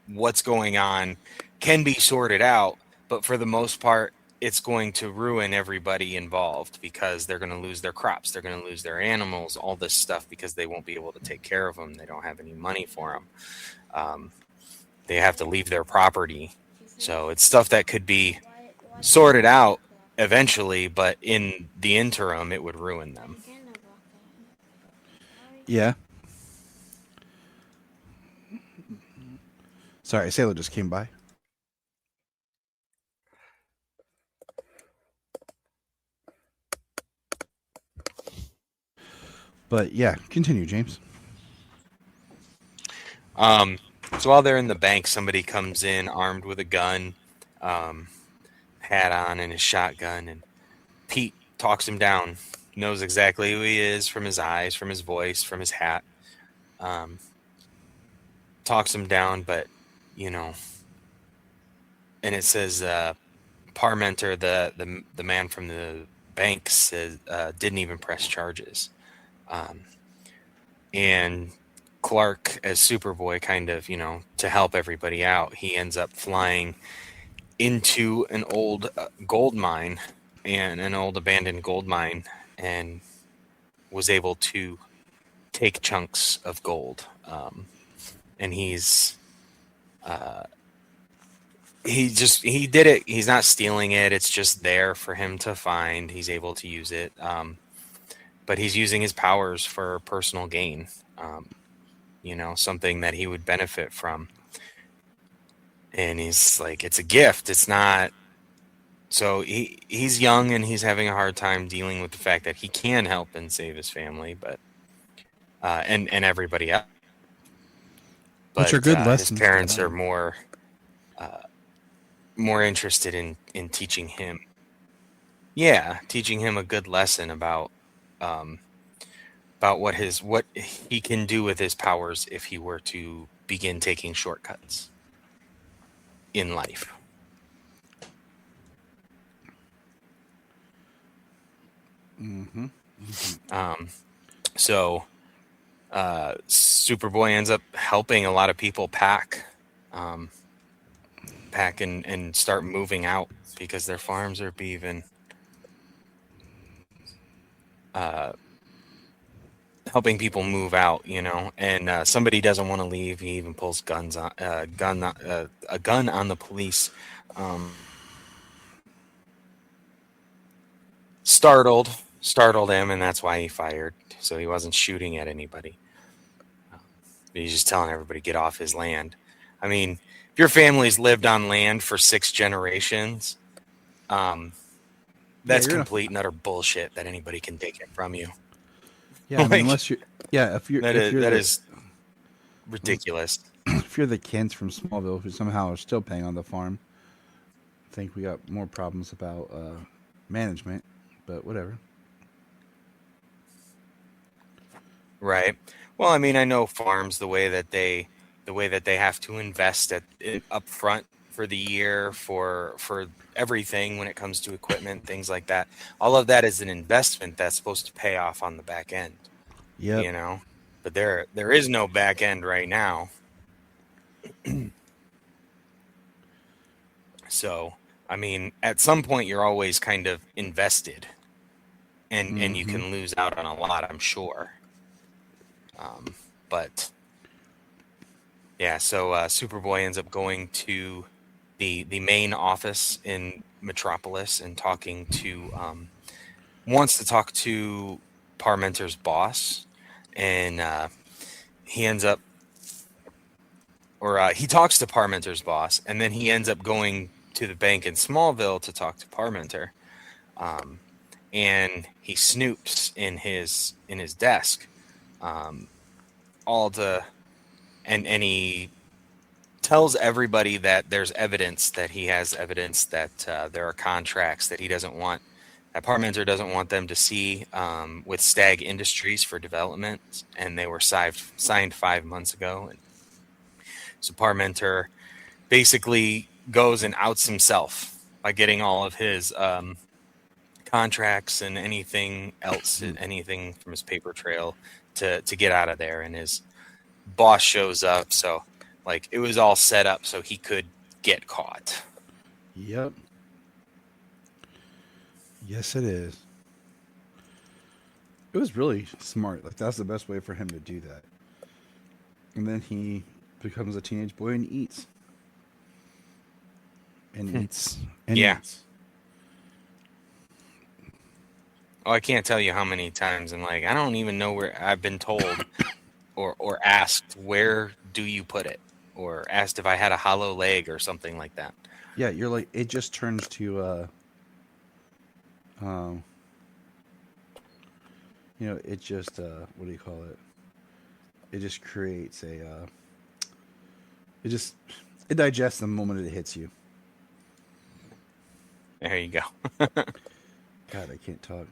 what's going on can be sorted out, but for the most part, it's going to ruin everybody involved because they're going to lose their crops. They're going to lose their animals, all this stuff, because they won't be able to take care of them. They don't have any money for them. They have to leave their property. So it's stuff that could be sorted out eventually, but in the interim, it would ruin them. Yeah. Sorry, Sailor just came by. But yeah, continue, James. So while they're in the bank, somebody comes in armed with a gun, hat on and his shotgun, and Pete talks him down. Knows exactly who he is from his eyes, from his voice, from his hat. Talks him down, but you know, and it says Parmenter, the man from the bank, says didn't even press charges, and Clark, as Superboy, kind of, you know, to help everybody out, he ends up flying into an old gold mine and an old abandoned gold mine, and was able to take chunks of gold. And he did it. He's not stealing it. It's just there for him to find. He's able to use it. But he's using his powers for personal gain. You know, something that he would benefit from. And he's like, it's a gift. It's not. So he's young and he's having a hard time dealing with the fact that he can help and save his family, but and everybody else. But, which are good lessons. His parents are more interested in teaching him. Yeah, teaching him a good lesson about what he can do with his powers if he were to begin taking shortcuts in life. Mm-hmm. So Superboy ends up helping a lot of people pack and start moving out because their farms are being helping people move out, and somebody doesn't want to leave. He even pulls a gun on the police. Startled him, and that's why he fired. So he wasn't shooting at anybody. He's just telling everybody get off his land. I mean, if your family's lived on land for 6 generations, that's complete and utter bullshit that anybody can take it from you. Yeah, I mean, unless you're, that is ridiculous. If you're the Kents from Smallville who somehow are still paying on the farm, I think we got more problems about management, but whatever. Right. Well, I mean, I know farms the way that they have to invest up front for the year for everything when it comes to equipment, things like that. All of that is an investment that's supposed to pay off on the back end. Yeah. But there is no back end right now. So, I mean, at some point you're always kind of invested, and you can lose out on a lot, I'm sure. But yeah, so Superboy ends up going to the main office in Metropolis and wants to talk to Parmenter's boss, and he ends up, he talks to Parmenter's boss, and then he ends up going to the bank in Smallville to talk to Parmenter, and he snoops in his desk, and he tells everybody that there's evidence that he has evidence that there are contracts that he doesn't want, that Parmenter doesn't want them to see with Stag Industries for development, and they were signed 5 months ago. And so Parmenter basically goes and outs himself by getting all of his contracts and anything else, anything from his paper trail to get out of there. And his boss shows up, so like it was all set up so he could get caught. Yep. Yes, it is. It was really smart. Like, that's the best way for him to do that. And then he becomes a teenage boy and eats. And eats. And eats. Oh, I can't tell you how many times, and like I don't even know where I've been told or asked, where do you put it? Or asked if I had a hollow leg or something like that. Yeah, you're like, it just turns to it just what do you call it? It just creates it digests the moment it hits you. There you go. God, I can't talk.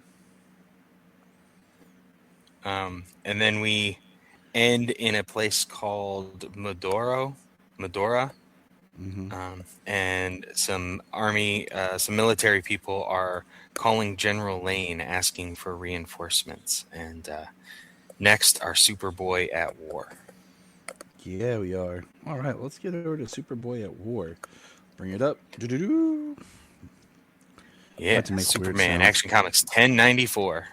And then we end in a place called Medora. And some military people are calling General Lane asking for reinforcements. And next, our Superboy at War. Yeah, we are. All right, let's get over to Superboy at War. Bring it up. Do-do-do. Yeah, Superman Action Comics 1094.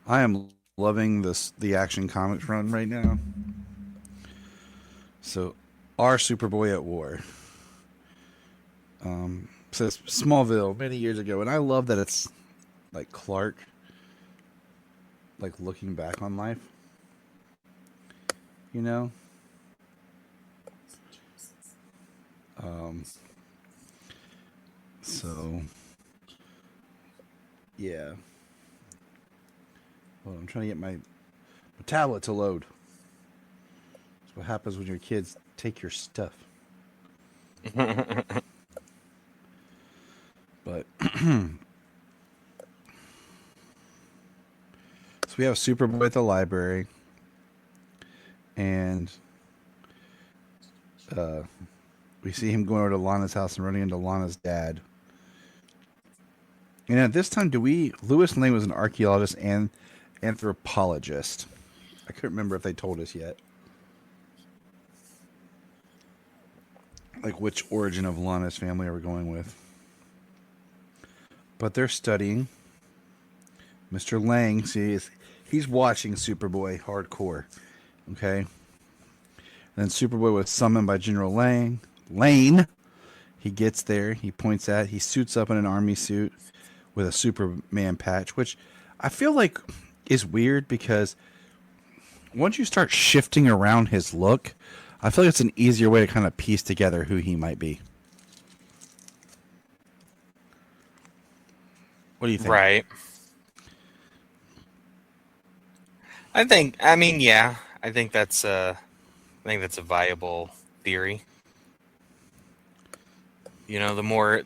I am loving the Action Comics run right now. So, our Superboy at War says Smallville many years ago, and I love that it's like Clark, like looking back on life. So yeah. Well, I'm trying to get my tablet to load. That's what happens when your kids take your stuff. But so we have Superboy at the library, and we see him going over to Lana's house and running into Lana's dad. And at this time, Lewis Lane was an archaeologist and anthropologist. I couldn't remember if they told us yet. Like which origin of Lana's family are we going with? But they're studying. Mr. Lang, he's watching Superboy hardcore. Okay. And then Superboy was summoned by General Lane. He gets there. He suits up in an army suit with a Superman patch, which I feel like is weird because once you start shifting around his look, I feel like it's an easier way to kind of piece together who he might be. What do you think? Right. I think that's a viable theory. You know, the more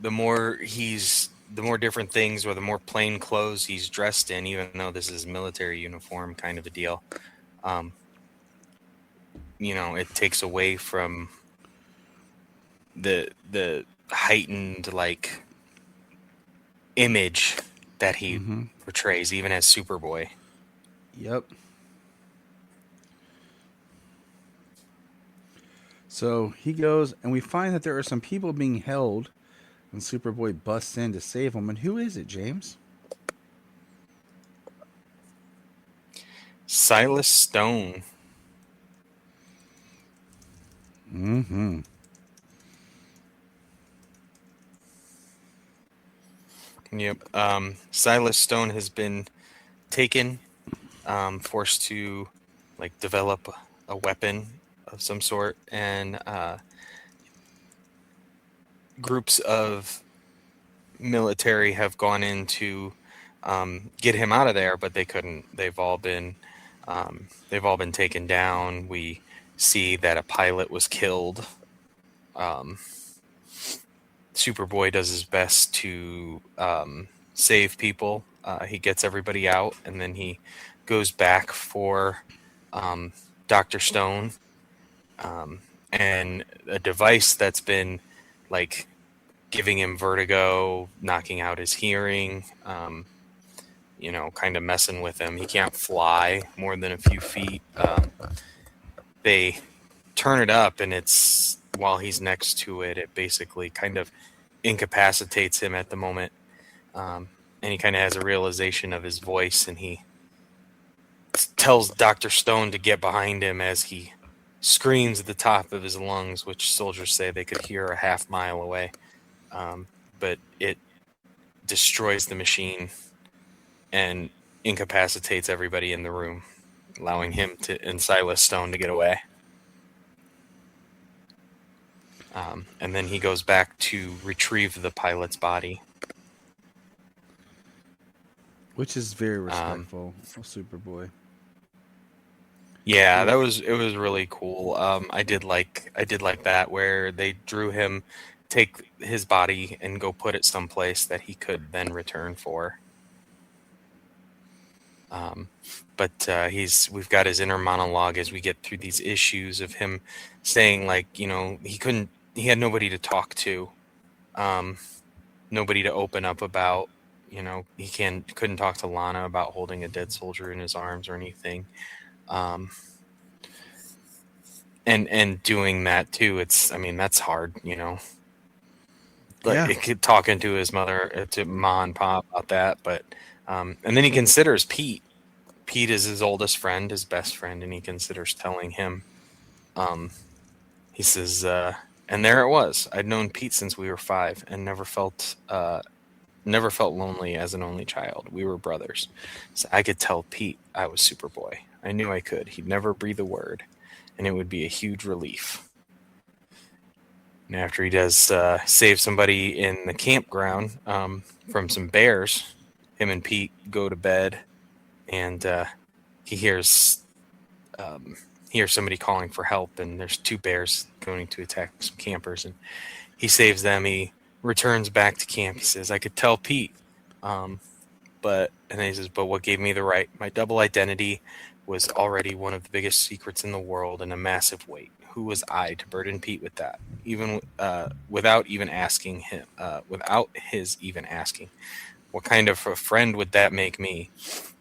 different things or the more plain clothes he's dressed in, even though this is military uniform kind of a deal, you know, it takes away from the heightened like image that he portrays, even as Superboy. Yep. So he goes, and we find that there are some people being held, and Superboy busts in to save them. And who is it, James? Silas Stone. Mm-hmm. Yep. Silas Stone has been taken, forced to like develop a weapon of some sort, and groups of military have gone in to get him out of there, but they couldn't. They've all been taken down. We see that a pilot was killed. Superboy does his best to save people. He gets everybody out, and then he goes back for Dr. Stone and a device that's been like giving him vertigo, knocking out his hearing, you know, kind of messing with him. He can't fly more than a few feet. They turn it up, and it's while he's next to it, it basically kind of incapacitates him at the moment. And he kind of has a realization of his voice, and he tells Dr. Stone to get behind him as he screams at the top of his lungs, which soldiers say they could hear a half mile away. But it destroys the machine and incapacitates everybody in the room, allowing him and Silas Stone to get away. And then he goes back to retrieve the pilot's body. Which is very respectful of Superboy. Yeah, it was really cool. I did like that where they drew him take his body and go put it someplace that he could then return for. But we've got his inner monologue as we get through these issues of him saying, like, you know, he had nobody to talk to, nobody to open up about, you know, he couldn't talk to Lana about holding a dead soldier in his arms or anything. And doing that too, that's hard, you know. Like talking to his mother, to Ma and Pa about that, but and then he considers Pete. Pete is his oldest friend, his best friend, and he considers telling him. He says, and there it was. I'd known Pete since we were 5, and never felt lonely as an only child. We were brothers. So I could tell Pete I was Superboy. I knew I could. He'd never breathe a word, and it would be a huge relief. And after he does save somebody in the campground from some bears, him and Pete go to bed, and he hears somebody calling for help, and there's 2 bears going to attack some campers, and he saves them. He returns back to camp. He says, I could tell Pete, but he says, but what gave me the right? My double identity was already one of the biggest secrets in the world and a massive weight. Who was I to burden Pete with that, even without even asking him, without his even asking? What kind of a friend would that make me?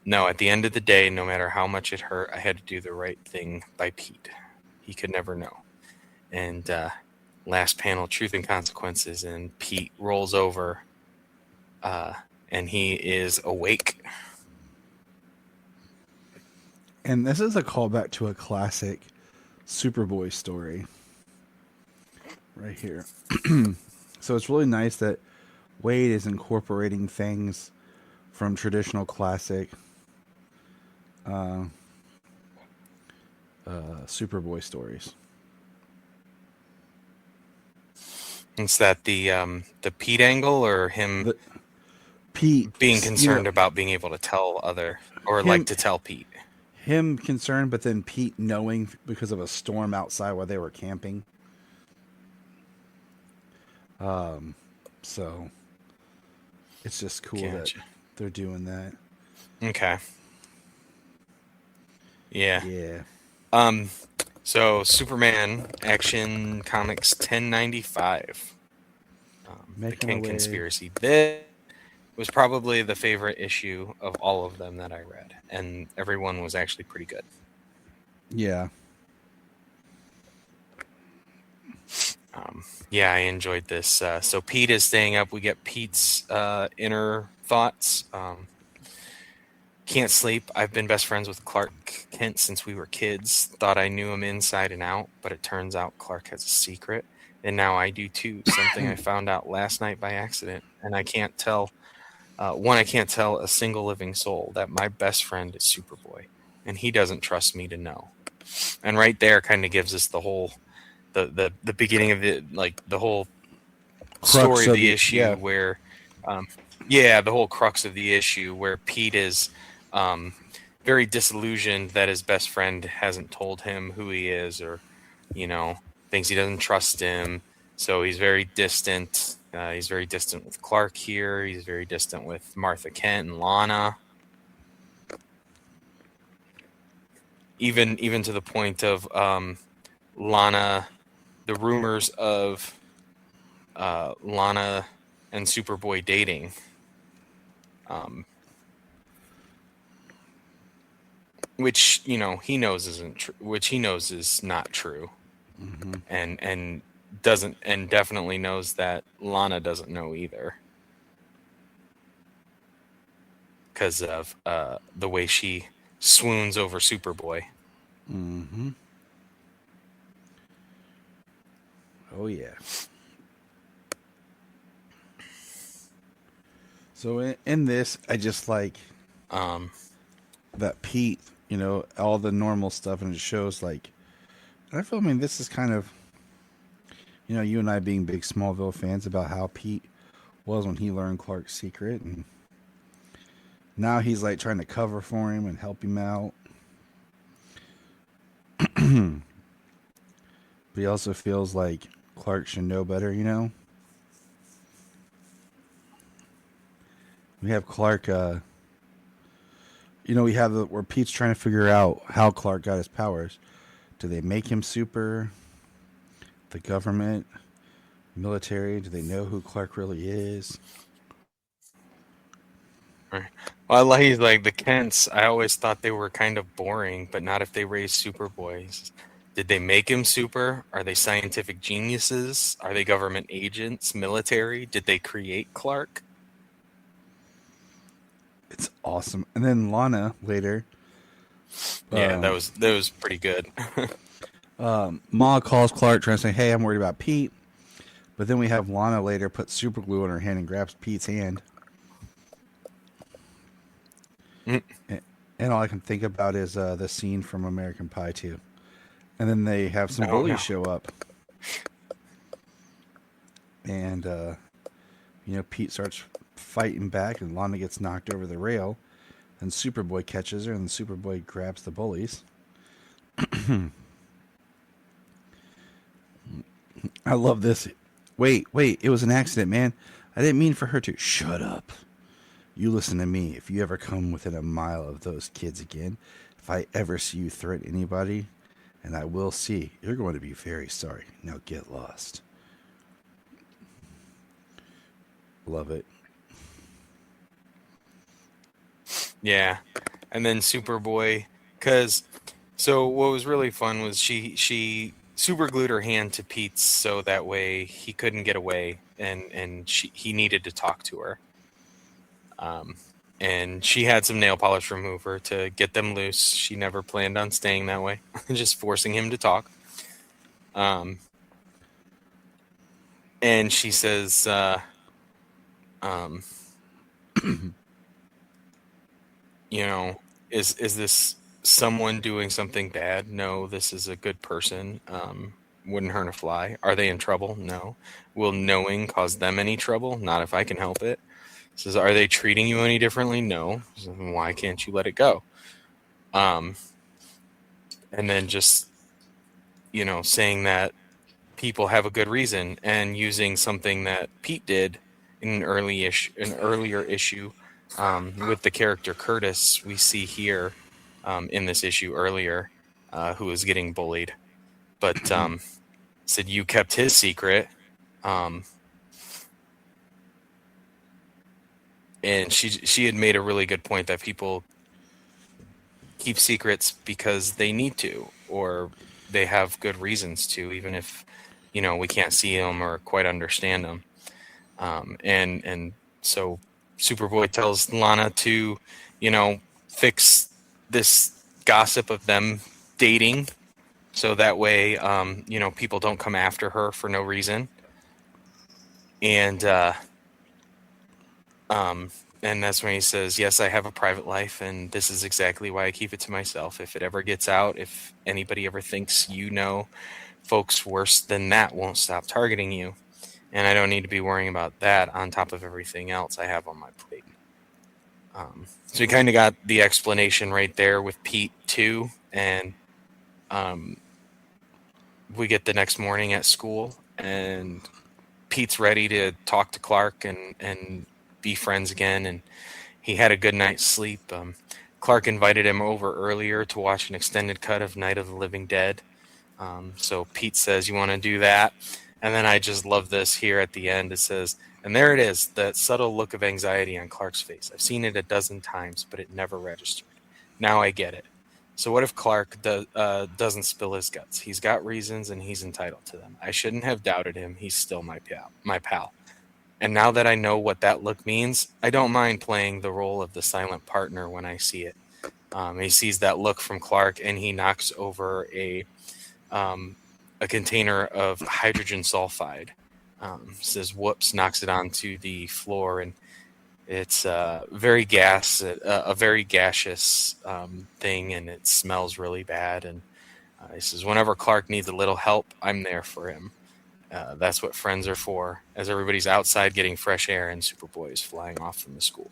No, at the end of the day, no matter how much it hurt, I had to do the right thing by Pete. He could never know. And last panel, Truth and Consequences, and Pete rolls over, and he is awake. And this is a callback to a classic Superboy story right here. So it's really nice that Wade is incorporating things from traditional classic Superboy stories. Is that the Pete angle, or him Pete being concerned about being able to tell to tell Pete? Him concerned, but then Pete knowing because of a storm outside while they were camping. So it's just cool that they're doing that. Okay. Yeah. Yeah. So Superman Action Comics 1095. The King Conspiracy. This was probably the favorite issue of all of them that I read, and everyone was actually pretty good. Yeah. Yeah, I enjoyed this. So Pete is staying up. We get Pete's inner thoughts. Can't sleep. I've been best friends with Clark Kent since we were kids. Thought I knew him inside and out, but it turns out Clark has a secret, and now I do too. Something I found out last night by accident, and I can't tell. I can't tell a single living soul that my best friend is Superboy, and he doesn't trust me to know. And right there, kind of gives us the whole, the beginning of it, like the whole story of the issue, where, the whole crux of the issue, where Pete is very disillusioned that his best friend hasn't told him who he is, or thinks he doesn't trust him. So he's very distant. He's very distant with Clark here. He's very distant with Martha Kent and Lana. Even to the point of Lana, the rumors of Lana and Superboy dating. Which he knows isn't true. Which he knows is not true, and doesn't, and definitely knows that Lana doesn't know either, because of the way she swoons over Superboy. Mm-hmm. Oh yeah. So in this, I just like that Pete, all the normal stuff, and it shows like, I mean, this is kind of, you and I being big Smallville fans, about how Pete was when he learned Clark's secret, and now he's like trying to cover for him and help him out. But he also feels like Clark should know better, We have Clark, we have where Pete's trying to figure out how Clark got his powers. Do they make him super? The government, military, do they know who Clark really is? Well, he's like, the Kents, I always thought they were kind of boring, but not if they raised Superboys. Did they make him super? Are they scientific geniuses? Are they government agents, military? Did they create Clark? It's awesome. And then Lana later. Yeah, that was pretty good. Ma calls Clark trying to say, hey, I'm worried about Pete. But then we have Lana later put super glue on her hand and grabs Pete's hand. And all I can think about is the scene from American Pie 2. And then they have some bullies show up. And, Pete starts fighting back, and Lana gets knocked over the rail. And Superboy catches her, and Superboy grabs the bullies. I love this. Wait, it was an accident, man. I didn't mean for her to. Shut up. You listen to me. If you ever come within a mile of those kids again, if I ever see you threaten anybody, and I will see, you're going to be very sorry. Now get lost. Love it. Yeah, and then Superboy, because so what was really fun was she super glued her hand to Pete's so that way he couldn't get away, and he needed to talk to her. And she had some nail polish remover to get them loose. She never planned on staying that way, just forcing him to talk. And she says, you know, is this someone doing something bad? No, this is a good person. Wouldn't hurt a fly. Are they in trouble? No. Will knowing cause them any trouble? Not if I can help it. Says, are they treating you any differently? No. Says, why can't you let it go? And then just, saying that people have a good reason, and using something that Pete did in an earlier issue with the character Curtis we see here in this issue earlier, who was getting bullied, but said you kept his secret. And she had made a really good point that people keep secrets because they need to, or they have good reasons to, even if, we can't see them or quite understand them. And so Superboy tells Lana to, fix this gossip of them dating. So that way, people don't come after her for no reason. And that's when he says, yes, I have a private life, and this is exactly why I keep it to myself. If it ever gets out, if anybody ever thinks folks worse than that won't stop targeting you. And I don't need to be worrying about that on top of everything else I have on my plate. So we kind of got the explanation right there with Pete, too. And we get the next morning at school, and Pete's ready to talk to Clark and be friends again, and he had a good night's sleep. Clark invited him over earlier to watch an extended cut of Night of the Living Dead. So Pete says, you want to do that? And then I just love this here at the end. It says, and there it is, that subtle look of anxiety on Clark's face. I've seen it a dozen times, but it never registered. Now I get it. So what if Clark doesn't spill his guts? He's got reasons, and he's entitled to them. I shouldn't have doubted him. He's still my pal. And now that I know what that look means, I don't mind playing the role of the silent partner when I see it. He sees that look from Clark, and he knocks over a container of hydrogen sulfide. Says whoops, knocks it onto the floor, and it's a very gaseous thing, and it smells really bad. And he says, whenever Clark needs a little help, I'm there for him. That's what friends are for, as everybody's outside getting fresh air and Superboy is flying off from the school.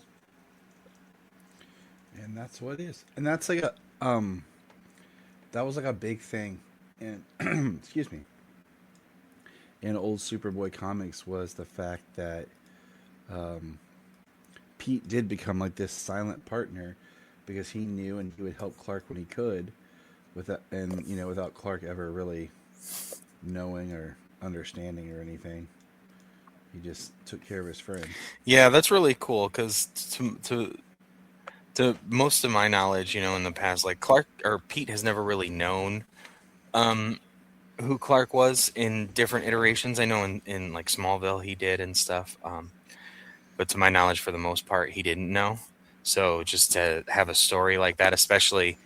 And that's what it is. And that's like that was like a big thing. And excuse me. In old Superboy comics was the fact that Pete did become like this silent partner because he knew and he would help Clark when he could, without Clark ever really knowing or understanding or anything. He just took care of his friend. Yeah, that's really cool because to most of my knowledge, in the past, like Clark or Pete has never really known who Clark was in different iterations. I know in like Smallville he did and stuff, but to my knowledge, for the most part, he didn't know. So just to have a story like that, especially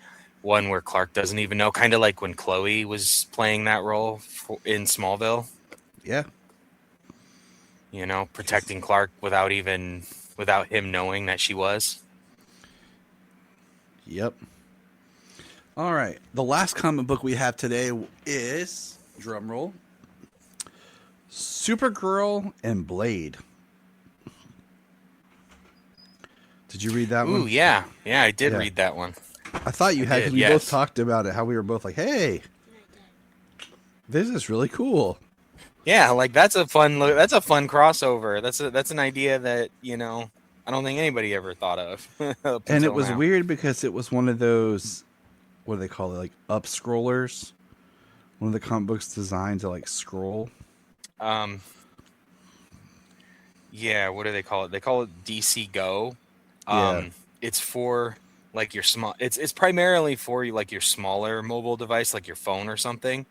one where Clark doesn't even know, kind of like when Chloe was playing that role in Smallville. Yeah. Protecting Clark without him knowing that she was. Yep. All right. The last comic book we have today is, drumroll, Supergirl and Blade. Did you read that one? Ooh, yeah. Yeah, I did read that one. I thought you had, because we both talked about it, how we were both like, hey, this is really cool. Yeah, like that's a fun crossover. That's an idea that, I don't think anybody ever thought of. And it was weird because it was one of those, what do they call it, like up scrollers? One of the comic books designed to like scroll. Yeah, what do they call it? They call it DC Go. Yeah. it's for like your small. It's primarily for like your smaller mobile device, like your phone or something,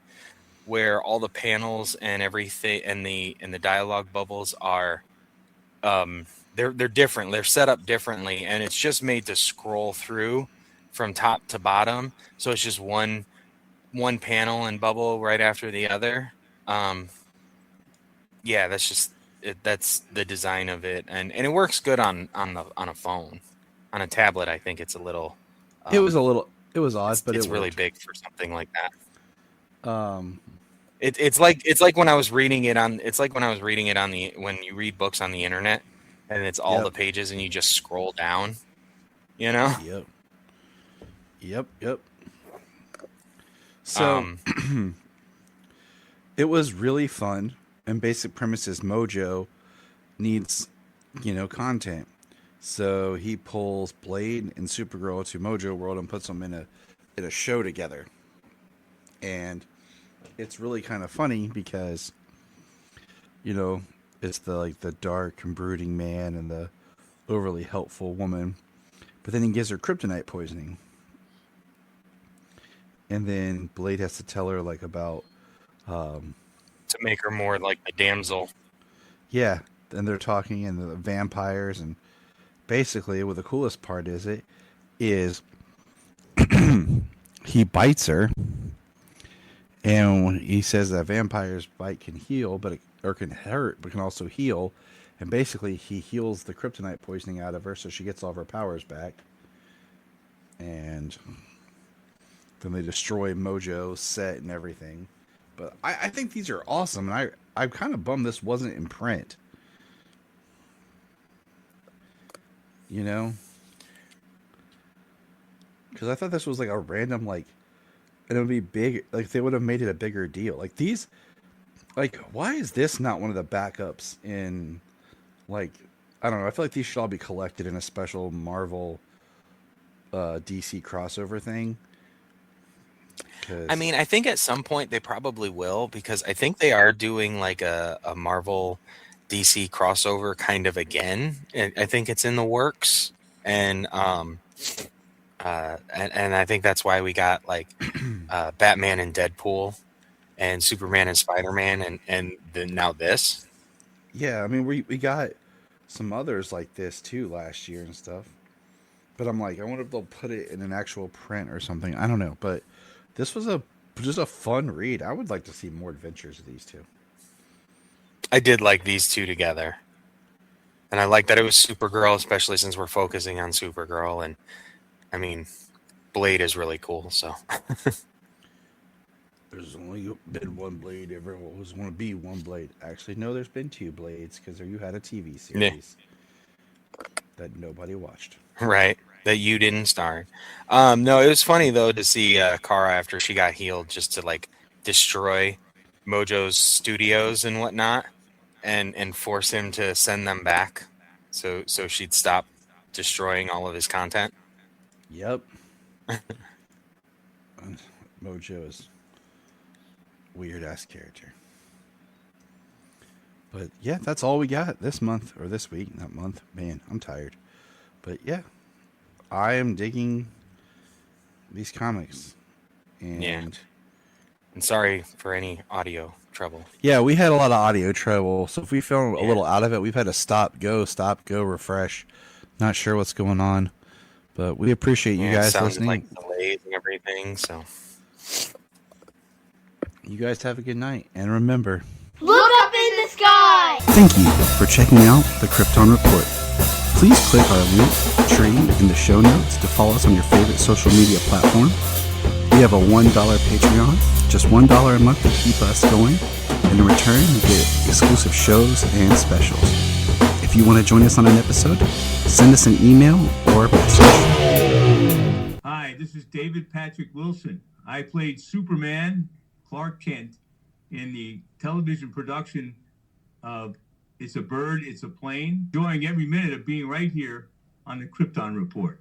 where all the panels and everything and the dialogue bubbles are they're different. They're set up differently, and it's just made to scroll through from top to bottom. So it's just one panel and bubble right after the other. Yeah, that's just that's the design of it, and it works good on a phone. On a tablet, I think it's a little. It was odd, but it's it really worked. big for something like that. Um, It's like when I was reading it on. It's like when I was reading it on the when you read books on the internet, and it's all the pages, and you just scroll down. You know. Yep. So it was really fun. And basic premise is Mojo needs, content. So he pulls Blade and Supergirl to Mojo World and puts them in a show together. And it's really kind of funny because, it's the dark and brooding man and the overly helpful woman. But then he gives her kryptonite poisoning. And then Blade has to tell her about to make her more like the damsel. Yeah, and they're talking and the vampires, and basically what the coolest part is he bites her, and when he says that vampires bite can heal, or can hurt, but can also heal, and basically he heals the kryptonite poisoning out of her, so she gets all of her powers back, and then they destroy Mojo's set and everything. But I think these are awesome, and I'm kind of bummed this wasn't in print. Because I thought this was a random, and it would be big, they would have made it a bigger deal. These, why is this not one of the backups in, I don't know, I feel like these should all be collected in a special Marvel DC crossover thing. I mean, I think at some point they probably will, because I think they are doing a Marvel DC crossover kind of again. I think it's in the works, and I think that's why we got Batman and Deadpool, and Superman and Spider-Man, and then now this. Yeah, I mean we got some others like this too last year and stuff. But I'm I wonder if they'll put it in an actual print or something. I don't know, but this was just a fun read. I would like to see more adventures of these two. I did like these two together. And I like that it was Supergirl, especially since we're focusing on Supergirl. And, I mean, Blade is really cool, so. There's only been one Blade. Everyone always want to be one Blade. Actually, no, there's been two Blades, because you had a TV series that nobody watched. Right. That you didn't star. No, it was funny though to see Kara after she got healed, just to destroy Mojo's studios and whatnot, and force him to send them back, so she'd stop destroying all of his content. Yep. Mojo is weird ass character. But yeah, that's all we got this month, or this week, not month. Man, I'm tired. But yeah. I am digging these comics. And sorry for any audio trouble. Yeah, we had a lot of audio trouble. So if we feel a little out of it, we've had to stop, go, refresh. Not sure what's going on. But we appreciate you guys listening. Like delays and everything, so. You guys have a good night. And remember, look up in the sky! Thank you for checking out the Krypton Report. Please click our link tree in the show notes to follow us on your favorite social media platform. We have a $1 Patreon, just $1 a month to keep us going. And in return, you get exclusive shows and specials. If you want to join us on an episode, send us an email or message. Hi, this is David Patrick Wilson. I played Superman, Clark Kent, in the television production of It's a Bird, It's a Plane. Enjoying every minute of being right here on the Krypton Report.